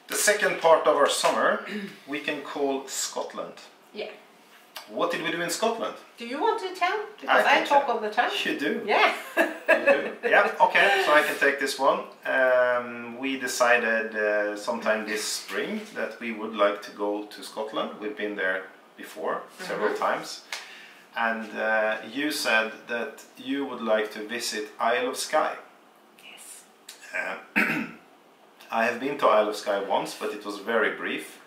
A: The second part of our summer we can call Scotland.
B: Yeah.
A: What did we do in Scotland?
B: Do you want to tell? Because I talk all the time.
A: You do?
B: Yeah.
A: You do? Yeah, okay, so I can take this one. We decided sometime this spring that we would like to go to Scotland. We've been there before, several times. And you said that you would like to visit Isle of Skye.
B: Yes.
A: I have been to Isle of Skye once, but it was very brief.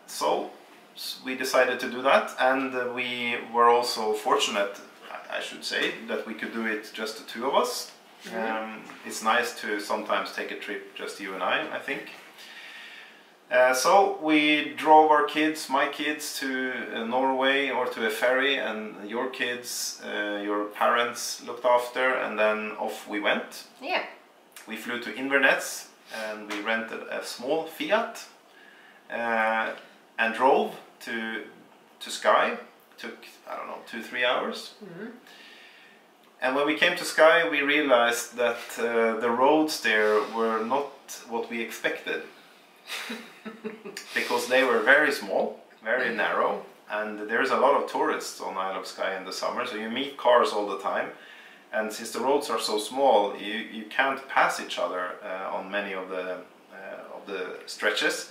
A: So we decided to do that, and we were also fortunate, I should say, that we could do it just the two of us. It's nice to sometimes take a trip just you and I think. So we drove our kids, my kids, to Norway or to a ferry, and your kids, your parents looked after, and then off we went.
B: Yeah.
A: We flew to Inverness and we rented a small Fiat and drove to Skye. It took, I don't know, 2-3 hours. And when we came to Skye, we realized that the roads there were not what we expected. Because they were very small, very narrow, and there's a lot of tourists on Isle of Skye in the summer, so you meet cars all the time. And since the roads are so small, you can't pass each other on many of the stretches.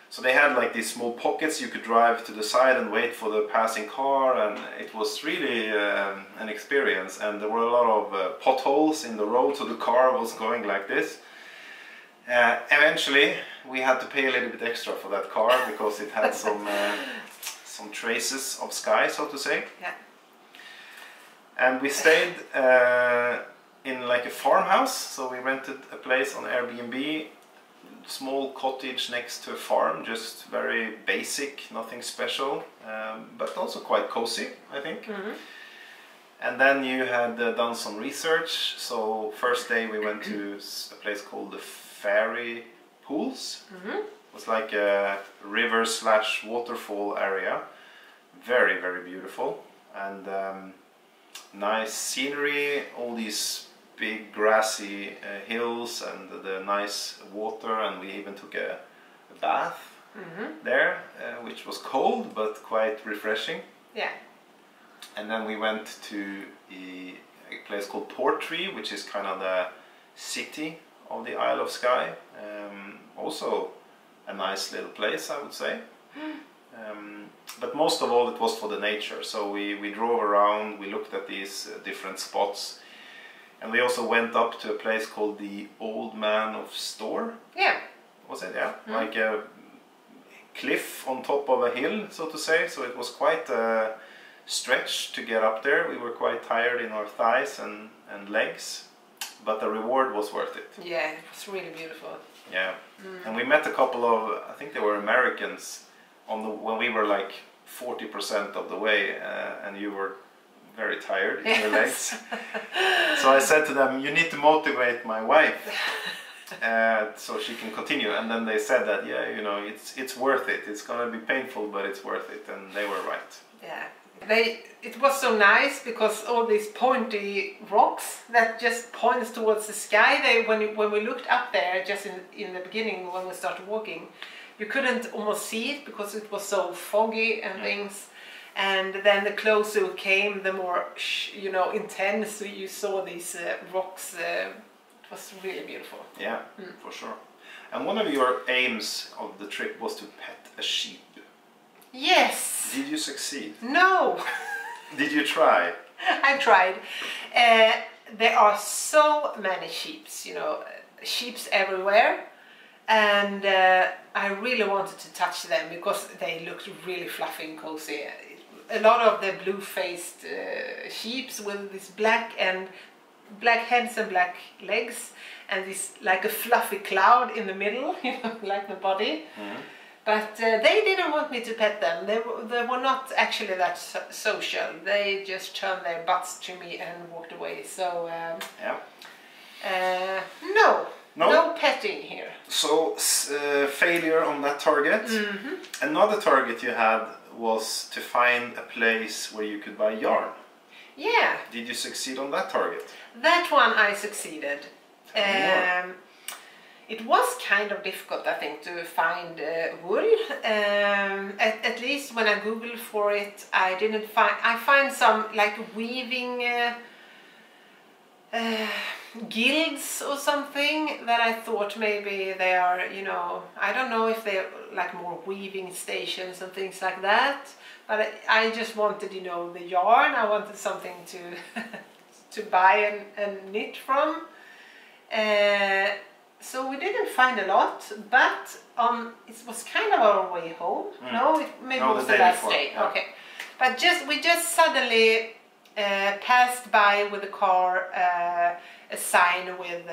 A: So they had like these small pockets you could drive to the side and wait for the passing car, and it was really an experience. And there were a lot of potholes in the road, so the car was going like this. Eventually, we had to pay a little bit extra for that car because it had some traces of Skye, so to say.
B: Yeah.
A: And we stayed in like a farmhouse, so we rented a place on Airbnb, small cottage next to a farm, just very basic, nothing special, but also quite cozy, I think. And then you had done some research, so first day we went to a place called the Fairy Pools. It was like a river/waterfall area, very, very beautiful, and nice scenery, all these big grassy hills and the nice water, and we even took a bath there, which was cold but quite refreshing.
B: Yeah.
A: And then we went to a place called Portree, which is kind of the city of the Isle of Skye. Also a nice little place, I would say. But most of all it was for the nature, so we drove around, we looked at these different spots, and we also went up to a place called the Old Man of Store.
B: Yeah.
A: Was it? Yeah. Like a cliff on top of a hill, so to say, so it was quite a stretch to get up there. We were quite tired in our thighs and legs, but the reward was worth it.
B: Yeah, it was really beautiful.
A: Yeah. And we met a couple of, I think they were Americans, when we were like 40% of the way, and you were very tired in your legs. So I said to them, you need to motivate my wife so she can continue. And then they said that, yeah, you know, it's worth it. It's gonna be painful, but it's worth it. And they were right.
B: Yeah. It was so nice because all these pointy rocks that just points towards the sky. When we looked up there, just in the beginning when we started walking, you couldn't almost see it because it was so foggy and things. And then the closer we came, the more intense you saw these rocks. It was really beautiful.
A: Yeah, for sure. And one of your aims of the trip was to pet a sheep.
B: Yes.
A: Did you succeed?
B: No.
A: Did you try?
B: I tried. There are so many sheeps, sheeps everywhere. And I really wanted to touch them because they looked really fluffy and cozy. A lot of the blue-faced sheeps with this black heads and black legs, and this like a fluffy cloud in the middle, like the body. But they didn't want me to pet them. They were not actually that social. They just turned their butts to me and walked away. So no petting here.
A: So failure on that target. Another target you had was to find a place where you could buy yarn.
B: Yeah.
A: Did you succeed on that target?
B: That one I succeeded. it was kind of difficult, I think, to find wool. At least when I googled for it, I didn't find. I find some like weaving guilds or something that I thought maybe they are, you know, I don't know if they're like more weaving stations and things like that. But I just wanted, you know, the yarn. I wanted something to to buy and knit from. So we didn't find a lot, but it was kind of our way home. No, maybe it was the last day. Yeah. Okay, but we just suddenly passed by with the car a sign with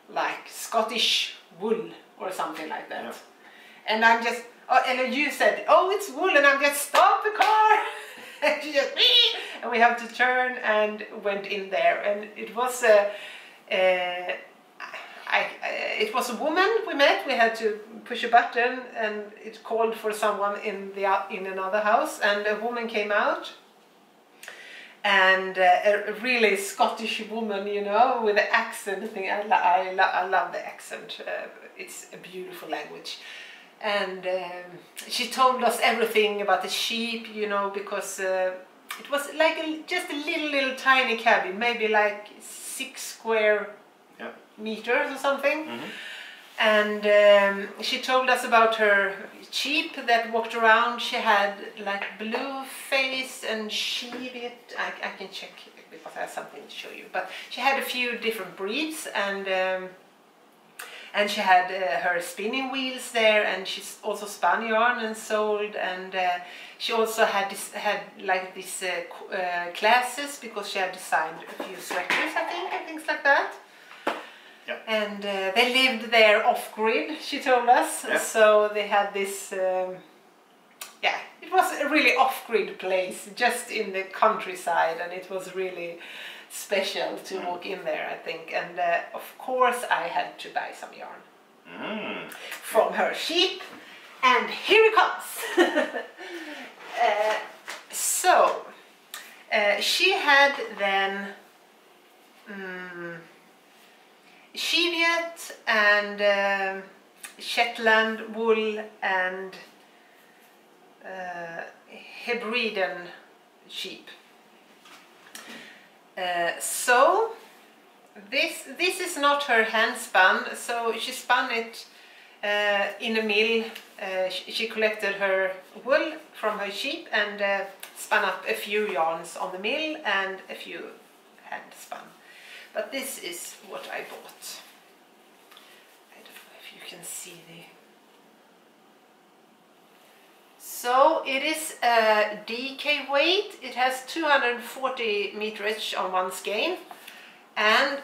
B: like Scottish wool or something like that. Yeah. And I'm just, and you said, oh, it's wool, and I'm just stop the car. And she just, and we have to turn and went in there, and it was it was a woman we met. We had to push a button, and it called for someone in another house, and a woman came out, and a really Scottish woman, you know, with the accent thing. I love the accent. It's a beautiful language. And she told us everything about the sheep, you know, because it was like just a little tiny cabin, maybe like 6 square meters or something. And she told us about her sheep that walked around. She had like blue face and shevet. I can check because I have something to show you. But she had a few different breeds, and she had her spinning wheels there, and she also spun yarn and sold, and she also had like these classes because she had designed a few sweaters, I think, and things like that. Yeah. And they lived there off-grid, she told us. Yeah. So they had this, yeah, it was a really off-grid place, just in the countryside, and it was really special to walk in there, I think. And of course I had to buy some yarn from her sheep, and here it comes. So she had then Cheviot and Shetland wool and Hebridean sheep. So this is not her hand spun, so she spun it in a mill. She collected her wool from her sheep and spun up a few yarns on the mill and a few hand spun. But this is what I bought. I don't know if you can see the... So it is a DK weight. It has 240 meterage on one skein, and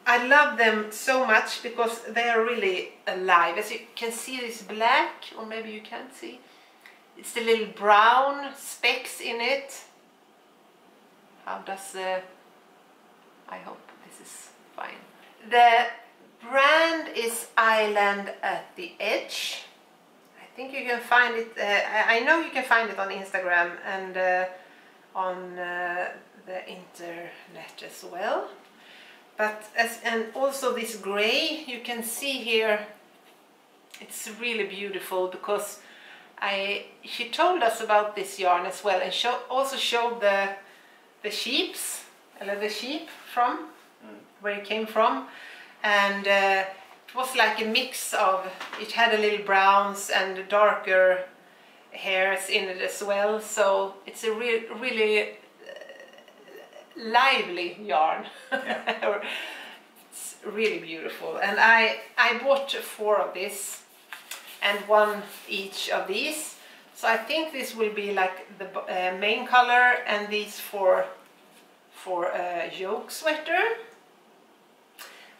B: I love them so much because they are really alive. As you can see, this black, or maybe you can't see, it's the little brown specks in it. How does the... I hope this is fine. The brand is Island at the Edge. I think you can find it, I know you can find it on Instagram and on the internet as well. But and also this grey, you can see here, it's really beautiful because she told us about this yarn as well, and also showed the sheep from where it came from, and it was like a mix of, it had a little browns and darker hairs in it as well, so it's a really lively yarn. Yeah. It's really beautiful, and I bought 4 of this and 1 each of these, so I think this will be like the main color, and these for a yoke sweater.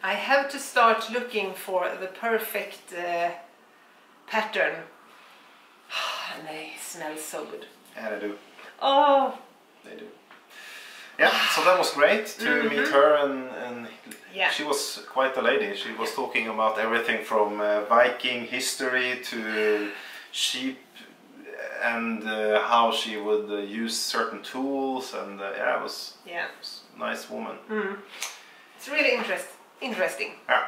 B: I have to start looking for the perfect pattern. And they smell so good. Yeah, they do. Oh!
A: They do. Yeah, so that was great to meet her, and yeah. She was quite a lady. She was talking about everything from Viking history to sheep, and how she would use certain tools, and yeah, it was a nice woman.
B: It's really interesting.
A: Yeah.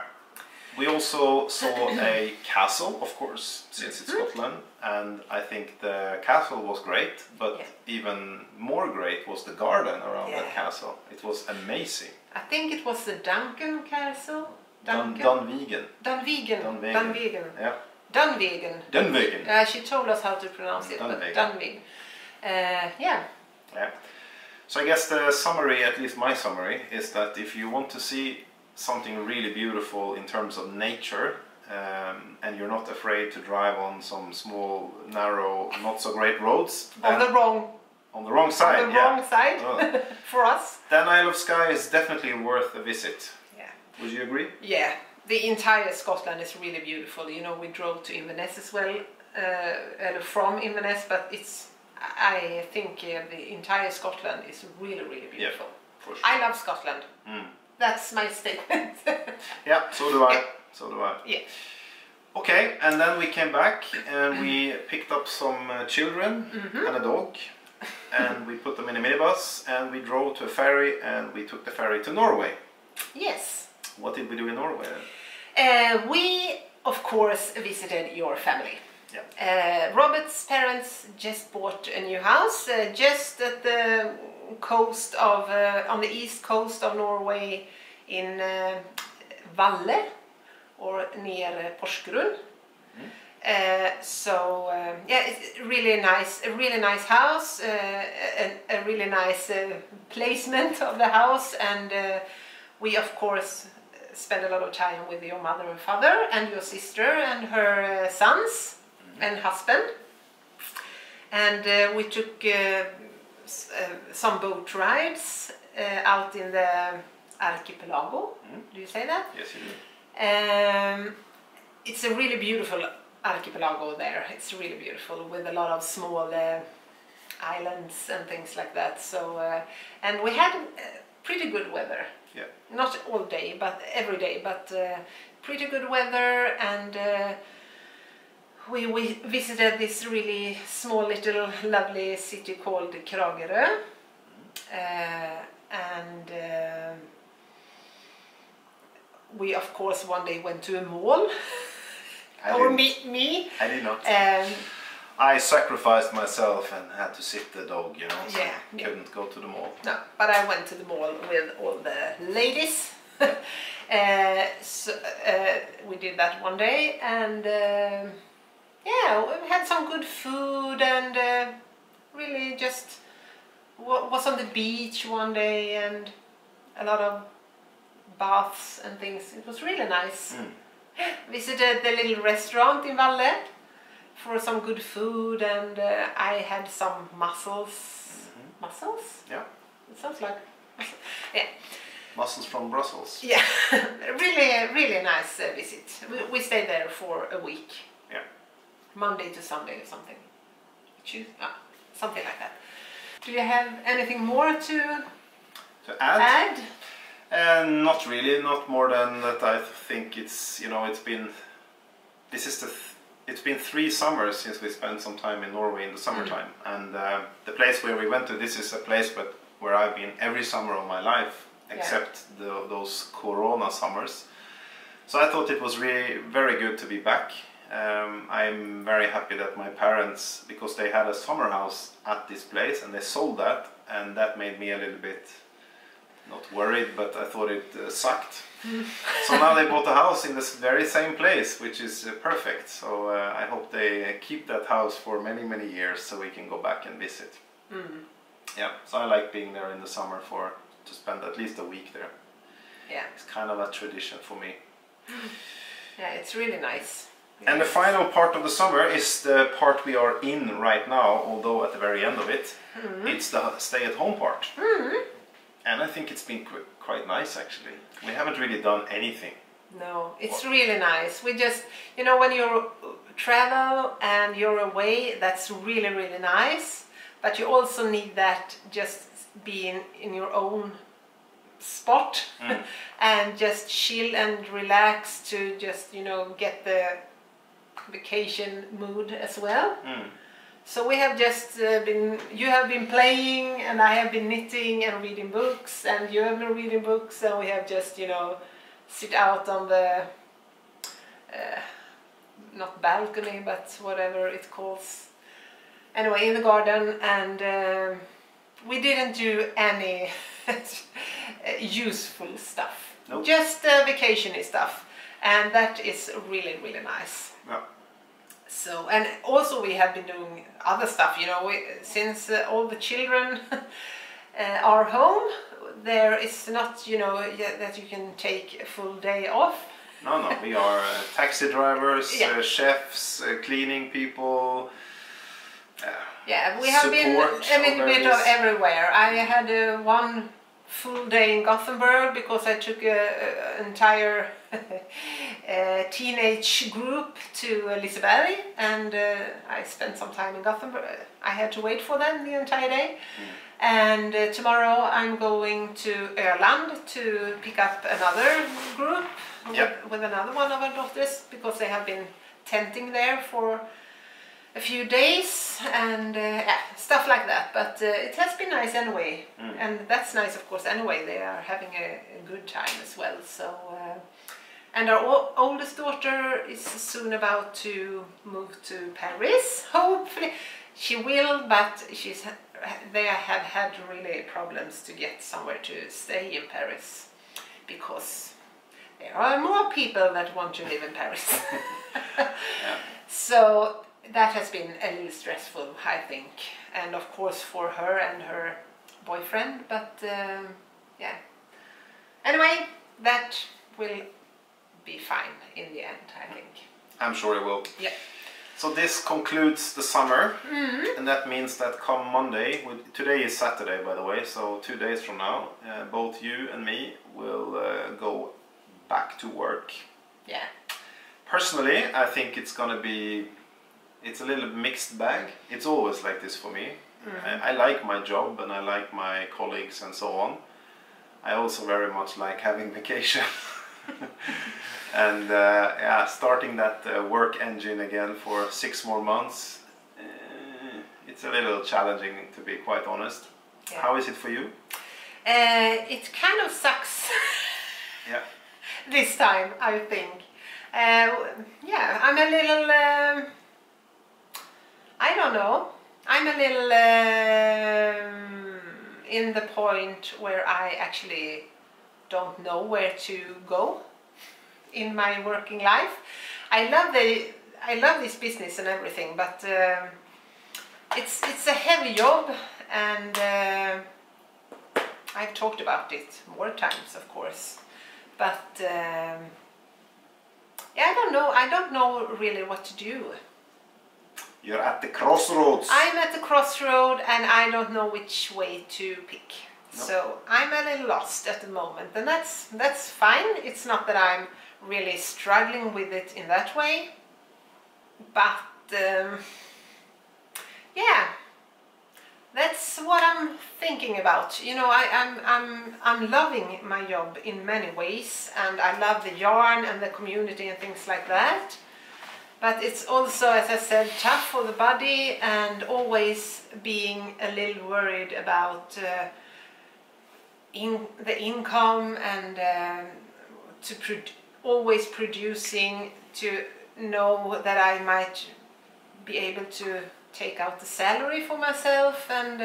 A: We also saw a castle, of course, since it's Scotland, and I think the castle was great, but even more great was the garden around that castle. It was amazing.
B: I think it was the Duncan Castle.
A: Dunvegan.
B: Yeah. Dunvegan. She told us how to pronounce it, but Dunvegan. Yeah.
A: So I guess the summary, at least my summary, is that if you want to see something really beautiful in terms of nature, and you're not afraid to drive on some small, narrow, not so great roads.
B: On the wrong side. Oh. For us.
A: Then Isle of Skye is definitely worth a visit.
B: Yeah.
A: Would you agree?
B: Yeah. The entire Scotland is really beautiful. You know, we drove to Inverness as well, from Inverness, but I think the entire Scotland is really, really beautiful.
A: Yeah, for sure.
B: I love Scotland. That's my statement.
A: Yeah, so do I. Yeah. So do I.
B: Yeah.
A: Okay, and then we came back and we picked up some children and a dog, and we put them in a minibus and we drove to a ferry and we took the ferry to Norway.
B: Yes.
A: What did we do in Norway then?
B: We, of course, visited your family.
A: Yeah.
B: Robert's parents just bought a new house just at the coast of, on the east coast of Norway in Valle, or near Porsgrunn. So yeah, it's really nice, a really nice house, a really nice placement of the house, and we of course spent a lot of time with your mother and father and your sister and her sons and husband, and we took some boat rides out in the archipelago. Do you say that?
A: Yes, you do.
B: It's a really beautiful archipelago there. It's really beautiful with a lot of small islands and things like that. So and we had pretty good weather.
A: Yeah.
B: Not all day, but every day. But pretty good weather, and we visited this really small, little, lovely city called Kragerø, and we of course one day went to a mall. Me.
A: I did not. I sacrificed myself and had to sit the dog, you know, so couldn't go to the mall.
B: No, but I went to the mall with all the ladies. So we did that one day, and yeah, we had some good food, and really just was on the beach one day, and a lot of baths and things. It was really nice. Visited the little restaurant in Valle for some good food, and I had some mussels. Mussels?
A: Yeah.
B: It sounds like yeah.
A: Mussels from Brussels.
B: Yeah, really nice visit. We stayed there for a week.
A: Yeah.
B: Monday to Sunday or something. Something like that. Do you have anything more to add?
A: Not really, not more than that. I think it's, you know, it's been 3 summers since we spent some time in Norway in the summertime, and the place where we went to, this is a place where I've been every summer of my life, except those Corona summers. So I thought it was really very good to be back. I'm very happy that my parents, because they had a summer house at this place and they sold that, and that made me a little bit, not worried, but I thought it sucked. So now they bought a house in this very same place, which is perfect. So I hope they keep that house for many years so we can go back and visit. Yeah, so I like being there in the summer to spend at least a week there.
B: Yeah,
A: it's kind of a tradition for me.
B: Yeah, it's really nice.
A: And the final part of the summer is the part we are in right now, although at the very end of it, it's the stay-at-home part. And I think it's been quite nice, actually. We haven't really done anything.
B: No, it's really nice. We just, you know, when you travel and you're away, that's really nice. But you also need that just being in your own spot and just chill and relax to just, you know, get the vacation mood as well. So we have just you have been playing, and I have been knitting and reading books, and you have been reading books, and we have just, you know, sit out on the not balcony, but whatever it calls. Anyway, in the garden, and we didn't do any useful stuff.
A: Nope.
B: Just vacation-y stuff, and that is really, really nice.
A: Yeah.
B: So, and also we have been doing other stuff, you know, since all the children are home, there is not, you know, that you can take a full day off.
A: No, we are taxi drivers,
B: Yeah.
A: chefs, cleaning people.
B: Yeah, we have been a little bit of everywhere. I had one full day in Gothenburg because I took an entire teenage group to Liseberg, and I spent some time in Gothenburg. I had to wait for them the entire day. And tomorrow I'm going to Öland to pick up another group with another one of our daughters, because they have been tenting there for a few days, and stuff like that. But it has been nice anyway, and that's nice, of course. Anyway, they are having a good time as well. So, and our oldest daughter is soon about to move to Paris. Hopefully, she will, but they have had really problems to get somewhere to stay in Paris, because there are more people that want to live in Paris. So that has been a little stressful, I think, and of course for her and her boyfriend, but yeah. Anyway, that will be fine in the end, I think.
A: I'm sure it will.
B: Yeah.
A: So this concludes the summer, and that means that come Monday, today is Saturday by the way, so 2 days from now, both you and me will go back to work.
B: Yeah.
A: Personally, I think it's gonna be, it's a little mixed bag. It's always like this for me. I like my job and I like my colleagues and so on. I also very much like having vacation. And yeah, starting that work engine again for 6 more months, it's a little challenging, to be quite honest. Yeah. How is it for you?
B: It kind of sucks.
A: Yeah.
B: This time, I think. Yeah, I'm a little, I don't know, I'm a little in the point where I actually don't know where to go in my working life. I love this business and everything, but it's a heavy job, and I've talked about it more times, of course, but yeah, I don't know really what to do.
A: You're at the crossroads.
B: I'm at the crossroad and I don't know which way to pick. No. So I'm a little lost at the moment, and that's fine. It's not that I'm really struggling with it in that way, but yeah, that's what I'm thinking about. You know, I'm loving my job in many ways, and I love the yarn and the community and things like that. But it's also, as I said, tough for the body, and always being a little worried about the income, and always producing, to know that I might be able to take out the salary for myself, and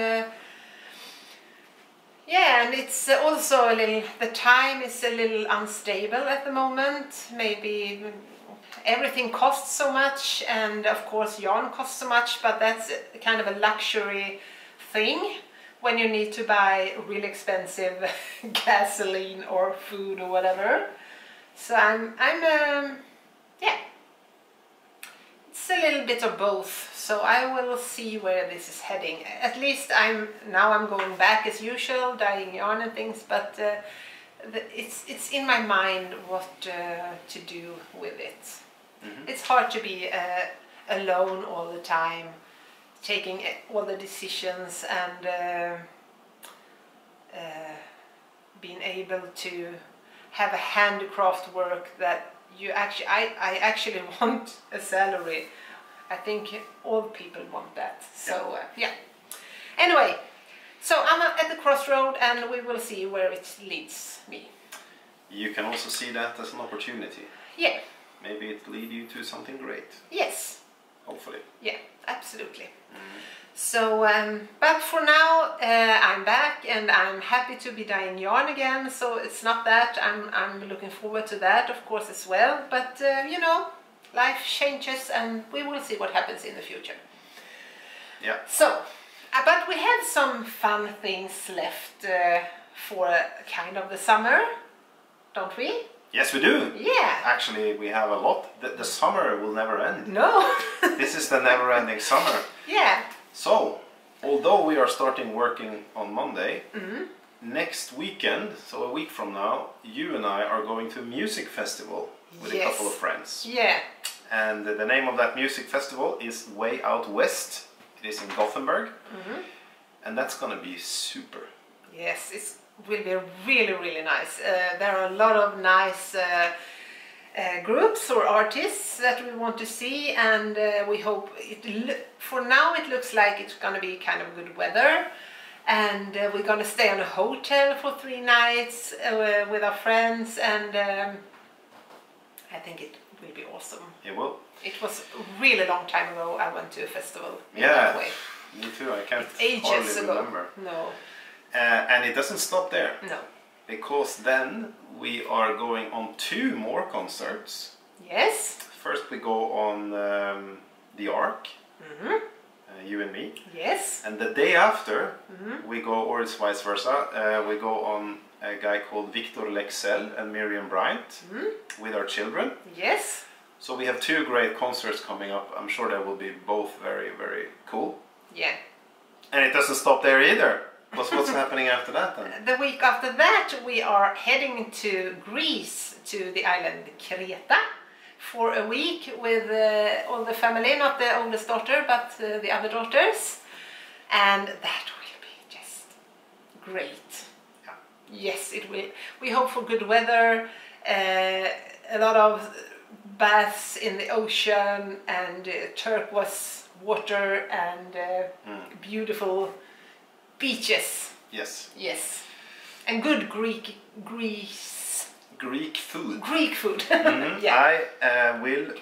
B: yeah, and it's also a little, the time is a little unstable at the moment. Maybe everything costs so much, and of course yarn costs so much, but that's kind of a luxury thing when you need to buy really expensive gasoline or food or whatever. So I'm yeah, it's a little bit of both. So I will see where this is heading. At least I'm going back as usual, dyeing yarn and things, but it's in my mind what to do with it. Mm-hmm. It's hard to be alone all the time, taking all the decisions, and being able to have a handicraft work that you actually, I actually want a salary. I think all people want that. So yeah. Anyway, so I'm at the crossroad, and we will see where it leads me.
A: You can also see that as an opportunity.
B: Yeah.
A: maybe it lead you to something great.
B: Yes.
A: Hopefully.
B: Yeah, absolutely. So, but for now, I'm back and I'm happy to be dyeing yarn again. So it's not that I'm looking forward to that, of course, as well. But you know, life changes, and we will see what happens in the future.
A: Yeah.
B: So, but we have some fun things left for kind of the summer, don't we?
A: Yes, we do.
B: Yeah.
A: Actually, we have a lot. The summer will never end.
B: No.
A: This is the never-ending summer.
B: Yeah.
A: So, although we are starting working on Monday, next weekend, so a week from now, you and I are going to a music festival with a couple of friends.
B: Yeah.
A: And the name of that music festival is Way Out West. It is in Gothenburg. And that's gonna be super.
B: Yes, it will be really, really nice. There are a lot of nice groups or artists that we want to see, and we hope for now it looks like it's gonna be kind of good weather, and we're gonna stay on a hotel for 3 nights with our friends, and I think it will be awesome.
A: It will.
B: It was a really long time ago I went to a festival in
A: Yeah,
B: that way.
A: Me too. I can't
B: Ages
A: hardly
B: ago.
A: remember.
B: No.
A: And it doesn't stop there.
B: No.
A: Because then we are going on 2 more concerts.
B: Yes.
A: First we go on the Ark, you and me.
B: Yes.
A: And the day after we go, or it's vice versa, we go on a guy called Victor Lexell and Miriam Bryant with our children.
B: Yes.
A: So we have 2 great concerts coming up. I'm sure they will be both very, very cool.
B: Yeah.
A: And it doesn't stop there either. What's happening after that then?
B: The week after that we are heading to Greece, to the island Creta, for a week with all the family, not the oldest daughter but the other daughters, and that will be just great.
A: Yeah.
B: Yes, it will. We hope for good weather, a lot of baths in the ocean, and turquoise water, and beautiful beaches.
A: Yes.
B: Yes. And good Greek
A: food.
B: Greek food.
A: Yeah. I will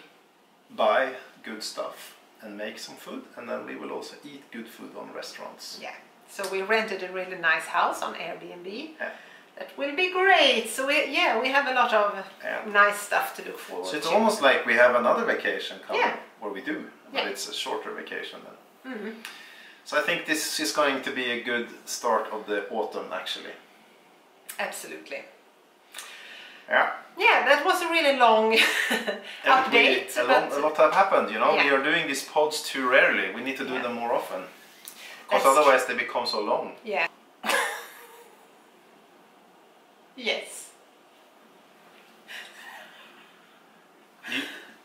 A: buy good stuff and make some food, and then we will also eat good food on restaurants.
B: Yeah. So we rented a really nice house on Airbnb.
A: Yeah.
B: That will be great. So we have a lot of nice stuff to look forward to.
A: So it's almost like we have another vacation coming, or we do, but
B: Yeah.
A: it's a shorter vacation then. So I think this is going to be a good start of the autumn, actually.
B: Absolutely.
A: Yeah.
B: Yeah, that was a really long update.
A: A lot have happened, you know.
B: Yeah.
A: We are doing these pods too rarely. We need to do them more often. Because
B: That's
A: otherwise they become so long.
B: Yeah. Yes.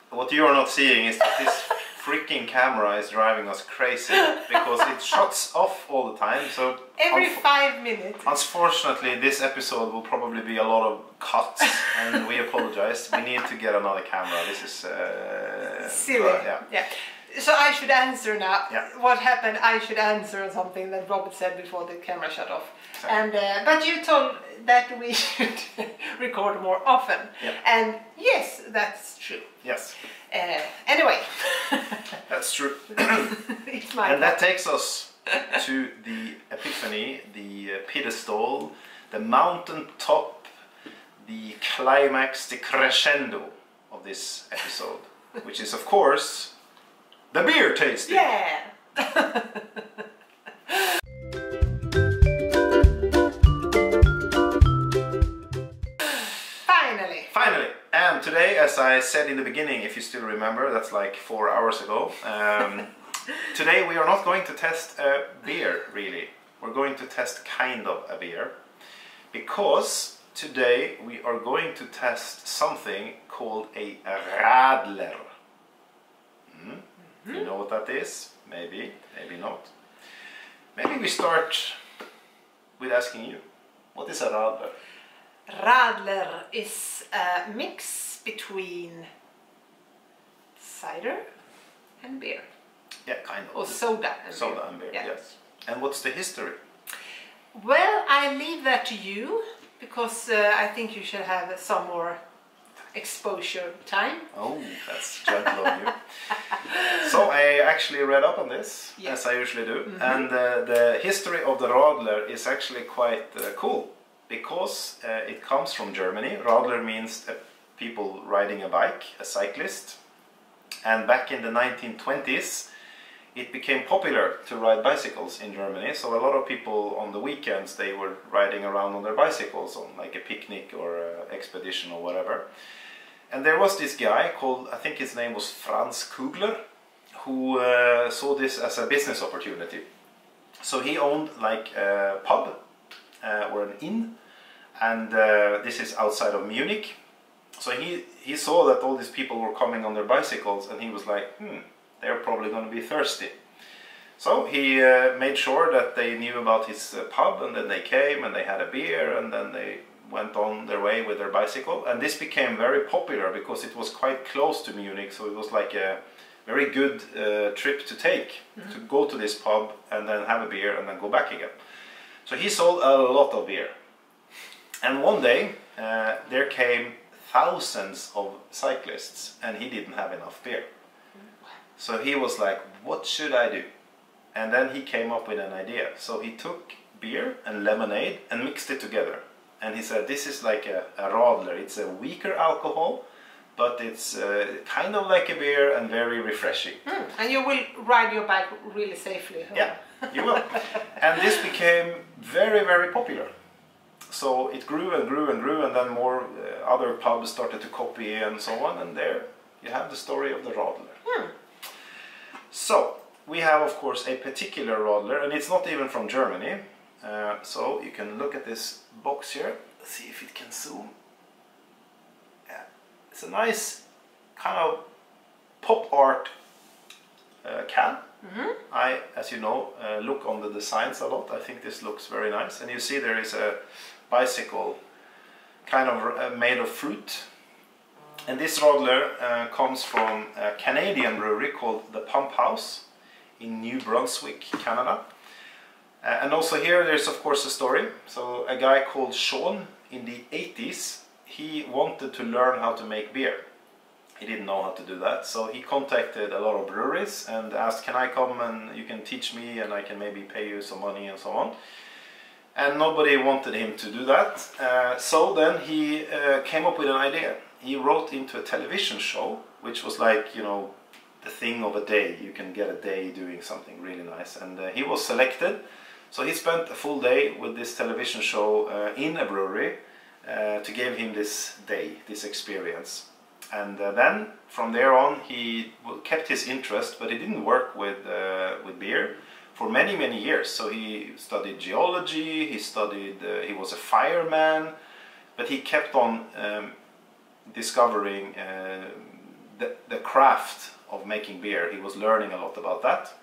A: What you are not seeing is that this freaking camera is driving us crazy because it shuts off all the time. So
B: every 5 minutes.
A: Unfortunately, this episode will probably be a lot of cuts, and we apologize. We need to get another camera. This is
B: silly. Yeah. So I should answer now.
A: Yeah.
B: What happened? I should answer something that Robert said before the camera shut off.
A: Exactly.
B: And but you told that we should record more often.
A: Yeah.
B: And yes, that's true.
A: Yes.
B: Anyway.
A: That's true.
B: It's my
A: And that takes us to the epiphany, the pedestal, the mountain top, the climax, the crescendo of this episode, which is of course the beer tasting.
B: Yeah.
A: Finally, and today, as I said in the beginning, if you still remember, that's like 4 hours ago, today we are not going to test a beer, really. We're going to test kind of a beer, because today we are going to test something called a radler. You know what that is? Maybe, maybe not. Maybe we start with asking you, what is a radler?
B: Radler is a mix between cider and beer.
A: Yeah, kind of.
B: Or soda and
A: soda
B: beer.
A: And beer,
B: Yeah.
A: yes. And what's the history?
B: Well, I leave that to you, because I think you should have some more exposure time.
A: Oh, that's gentle of you. So I actually read up on this, as I usually do, and the history of the Radler is actually quite cool, because it comes from Germany. Radler means people riding a bike, a cyclist, and back in the 1920s it became popular to ride bicycles in Germany, so a lot of people on the weekends they were riding around on their bicycles on like a picnic or an expedition or whatever. And there was this guy called, I think his name was Franz Kugler, who saw this as a business opportunity. So he owned like a pub or an inn, and this is outside of Munich. So he saw that all these people were coming on their bicycles, and he was like, they're probably going to be thirsty. So he made sure that they knew about his pub, and then they came and they had a beer, and then they went on their way with their bicycle. And this became very popular because it was quite close to Munich, so it was like a very good trip to take, to go to this pub and then have a beer and then go back again. So he sold a lot of beer. And one day there came thousands of cyclists, and he didn't have enough beer. So he was like, what should I do? And then he came up with an idea. So he took beer and lemonade and mixed it together. And he said, this is like a Radler. It's a weaker alcohol, but it's kind of like a beer and very refreshing.
B: And you will ride your bike really safely. Huh?
A: Yeah, you will. And this became very, very popular. So it grew and grew and grew, and then more other pubs started to copy and so on. And there you have the story of the Radler. So we have, of course, a particular Radler, and it's not even from Germany. So you can look at this box here, see if it can zoom. Yeah, it's a nice kind of pop art can. I, as you know, look on the designs a lot. I think this looks very nice. And you see there is a bicycle kind of made of fruit. And this Radler comes from a Canadian brewery called the Pump House in New Brunswick, Canada. And also here there's of course a story. So a guy called Sean in the 80s, he wanted to learn how to make beer. He didn't know how to do that, so he contacted a lot of breweries and asked, can I come and you can teach me and I can maybe pay you some money and so on. And nobody wanted him to do that. So then he came up with an idea. He wrote into a television show, which was like, you know, the thing of a day. You can get a day doing something really nice. And he was selected. So he spent a full day with this television show in a brewery to give him this day, this experience. And then from there on he kept his interest, but he didn't work with beer for many years. So he studied geology, he was a fireman, but he kept on discovering the craft of making beer. He was learning a lot about that.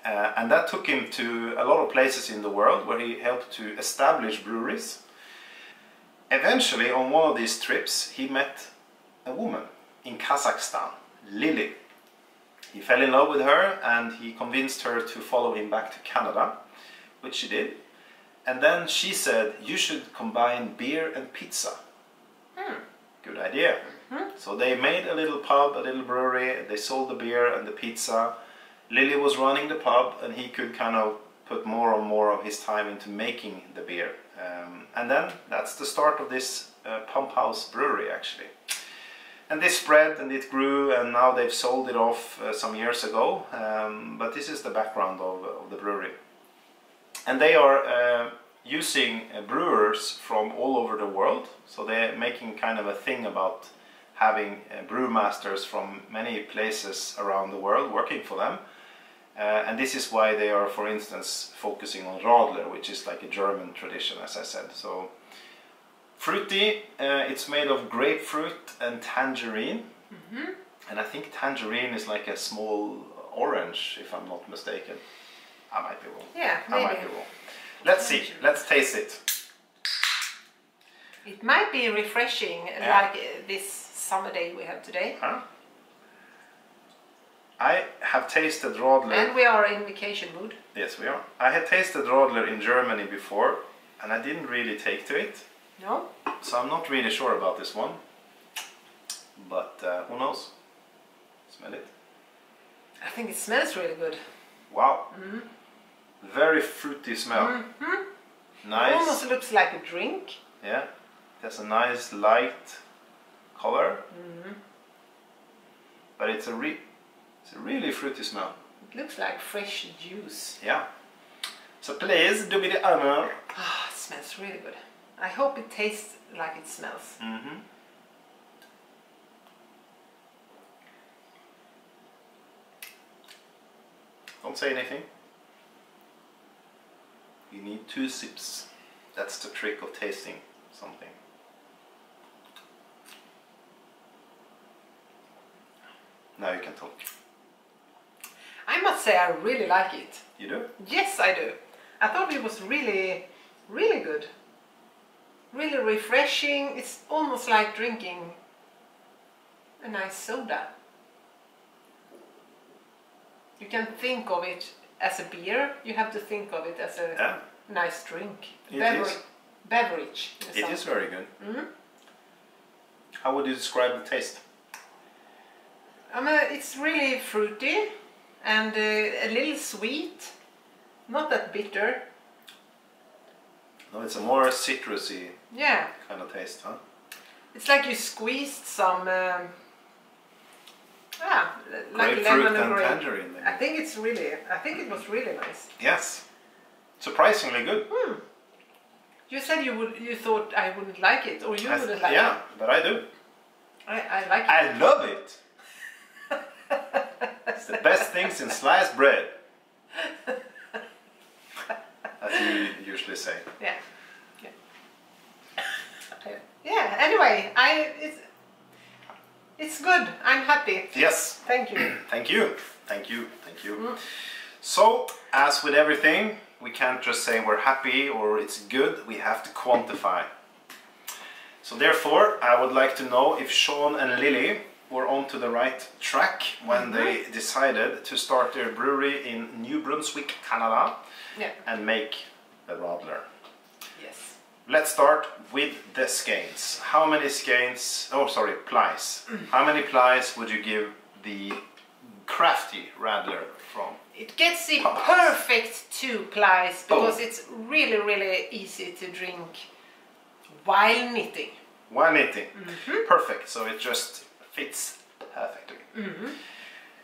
A: And that took him to a lot of places in the world where he helped to establish breweries. Eventually, on one of these trips, he met a woman in Kazakhstan, Lily. He fell in love with her and he convinced her to follow him back to Canada, which she did. And then she said, you should combine beer and pizza. Good idea. So they made a little pub, a little brewery, they sold the beer and the pizza. Lily was running the pub and he could kind of put more and more of his time into making the beer. And then that's the start of this Pump House brewery actually. And this spread and it grew, and now they've sold it off some years ago. But this is the background of the brewery. And they are using brewers from all over the world. So they're making kind of a thing about having brewmasters from many places around the world working for them. And this is why they are, for instance, focusing on Radler, which is like a German tradition, as I said. So fruity, it's made of grapefruit and tangerine. And I think tangerine is like a small orange, if I'm not mistaken. I might be wrong.
B: Yeah, maybe.
A: I might be wrong. Let's see, let's taste it.
B: It might be refreshing, like this summer day we have today.
A: I have tasted Radler.
B: And we are in vacation mood.
A: Yes, we are. I had tasted Radler in Germany before, and I didn't really take to it.
B: No?
A: So I'm not really sure about this one. but who knows? Smell it.
B: I think it smells really good.
A: Wow. Very fruity smell. Nice.
B: It almost looks like a drink.
A: Yeah. It has a nice light color. But it's a really fruity smell.
B: It looks like fresh juice.
A: Yeah. So please do me the honor.
B: It smells really good. I hope it tastes like it smells.
A: Don't say anything. You need 2 sips. That's the trick of tasting something. Now you can talk.
B: I must say I really like it.
A: You do?
B: Yes, I do. I thought it was really, really good. Really refreshing. It's almost like drinking a nice soda. You can think of it as a beer. You have to think of it as a nice drink. Beverage.
A: It is very good. How would you describe the taste?
B: It's really fruity and a little sweet. Not that bitter.
A: No, it's a more citrusy kind of taste, huh?
B: It's like you squeezed some like
A: grapefruit
B: lemon
A: and
B: grape.
A: tangerine. Maybe.
B: I think it was really nice.
A: Yes, surprisingly good.
B: You said you thought I wouldn't like it, or you wouldn't like it.
A: Yeah, but I do.
B: I like it.
A: I love it. It's the best thing since sliced bread. As you usually say.
B: Yeah. Anyway, it's good. I'm happy.
A: Yes.
B: Thank you.
A: Thank you. So, as with everything, we can't just say we're happy or it's good. We have to quantify. So therefore, I would like to know if Sean and Lily were onto the right track when they decided to start their brewery in New Brunswick, Canada, and make a radler.
B: Yes.
A: Let's start with the skeins. How many skeins? Oh, sorry, plies. How many plies would you give the crafty radler from?
B: It gets the perfect 2 plies because it's really, really easy to drink while knitting.
A: While knitting. Perfect. So it just fits perfectly.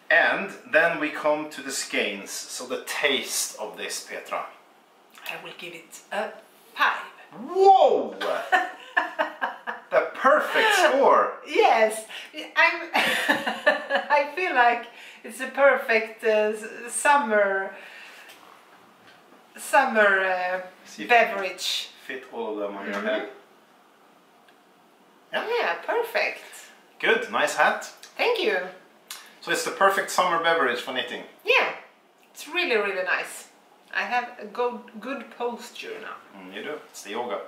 A: And then we come to the skeins. So the taste of this, Petra.
B: I will give it a 5.
A: Whoa! The perfect score.
B: Yes, I feel like it's a perfect summer beverage.
A: Fit all of them on your head.
B: Yeah, perfect.
A: Good, nice hat.
B: Thank you.
A: So it's the perfect summer beverage for knitting.
B: Yeah, it's really, really nice. I have a good posture now.
A: You do, it's the yoga.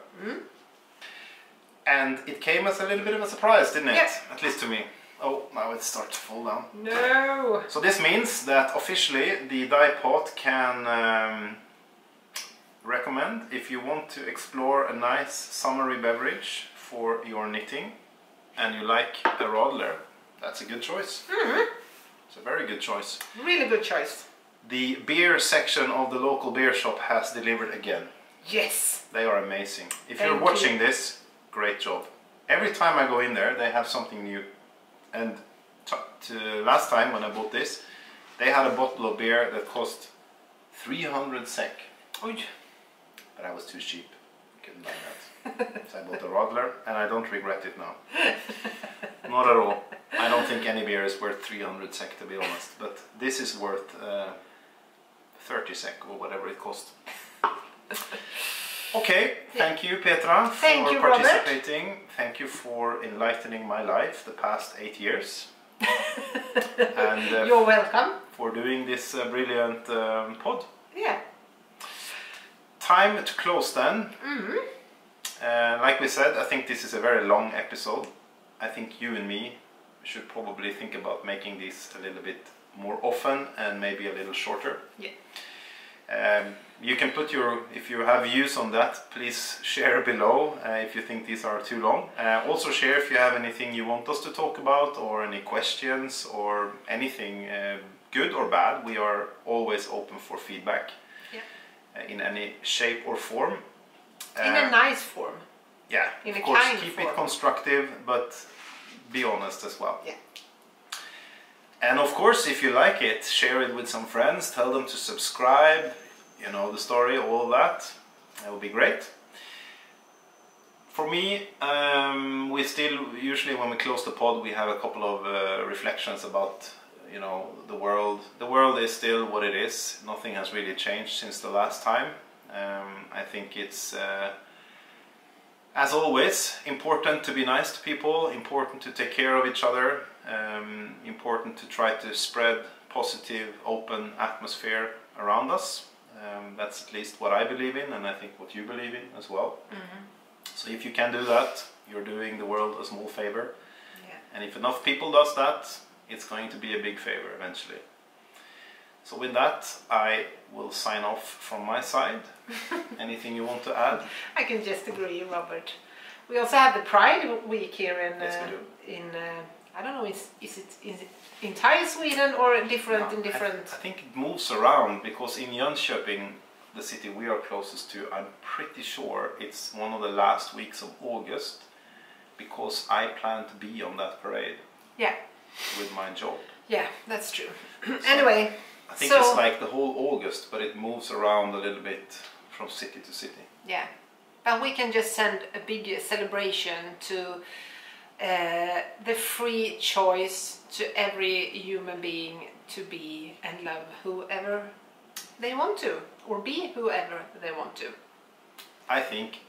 A: And it came as a little bit of a surprise, didn't it?
B: Yes.
A: At least to me. Oh, now it starts to fall down.
B: No!
A: So this means that officially the Dyepod can recommend, if you want to explore a nice summery beverage for your knitting and you like a radler, that's a good choice. It's a very good choice.
B: Really good choice.
A: The beer section of the local beer shop has delivered again.
B: Yes!
A: They are amazing. If you're watching this, great job. Every time I go in there, they have something new. And last time when I bought this, they had a bottle of beer that cost 300 SEK.
B: Oy.
A: But I was too cheap. I couldn't buy that. So I bought a radler and I don't regret it now. Not at all. I don't think any beer is worth 300 SEK to be honest. But this is worth 30 SEK or whatever it cost. Okay, thank you Petra for participating.
B: Robert.
A: Thank you for enlightening my life the past 8 years. And
B: you're welcome.
A: For doing this brilliant pod.
B: Yeah.
A: Time to close then. Like we said, I think this is a very long episode. I think you and me should probably think about making this a little bit more often and maybe a little shorter.
B: Yeah.
A: You can put if you have views on that, please share below if you think these are too long. Also share if you have anything you want us to talk about, or any questions, or anything good or bad. We are always open for feedback, in any shape or form.
B: In a nice form.
A: Yeah,
B: in
A: of course,
B: kind
A: keep
B: form.
A: it constructive, but be honest as well.
B: Yeah.
A: And of course, if you like it, share it with some friends, tell them to subscribe, you know the story, all that. That would be great. For me, we still, usually when we close the pod, we have a couple of reflections about, you know, the world. The world is still what it is. Nothing has really changed since the last time. I think it's, as always, important to be nice to people, important to take care of each other, important to try to spread positive, open atmosphere around us. That's at least what I believe in, and I think what you believe in as well. So if you can do that, you're doing the world a small favor. And if enough people does that, it's going to be a big favor eventually. So with that, I will sign off from my side. Anything you want to add?
B: I can just agree, Robert. We also have the Pride Week here in,
A: Yes, we do.
B: I don't know, is it entire Sweden or different in different?
A: I think it moves around, because in Jönköping, the city we are closest to, I'm pretty sure it's one of the last weeks of August, because I plan to be on that parade.
B: Yeah.
A: With my job.
B: Yeah, that's true. Anyway.
A: I think it's like the whole August, but it moves around a little bit from city to city.
B: Yeah, but we can just send a big celebration to the free choice to every human being to be and love whoever they want to, or be whoever they want to.
A: I think.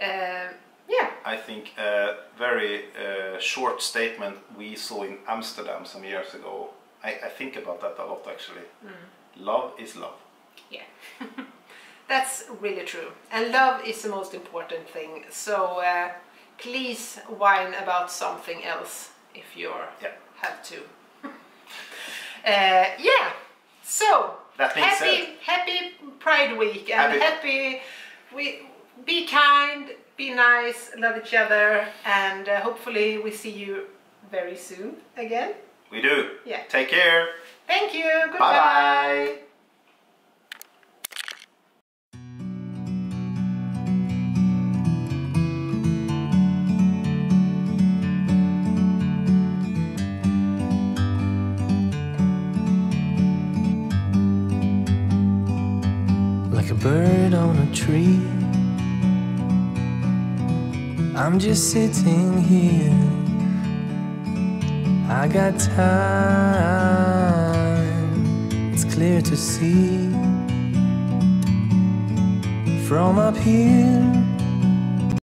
B: Yeah.
A: I think a very short statement we saw in Amsterdam some years ago. I think about that a lot, actually. Love is love.
B: Yeah. That's really true. And love is the most important thing. So please whine about something else if you have to. Yeah. So
A: that being said,
B: happy Pride Week, and be kind, be nice, love each other, and hopefully we see you very soon again.
A: We do.
B: Yeah.
A: Take care.
B: Thank you. Goodbye.
A: Bye-bye.
C: Like a bird on a tree, I'm just sitting here. I got time, it's clear to see. From up here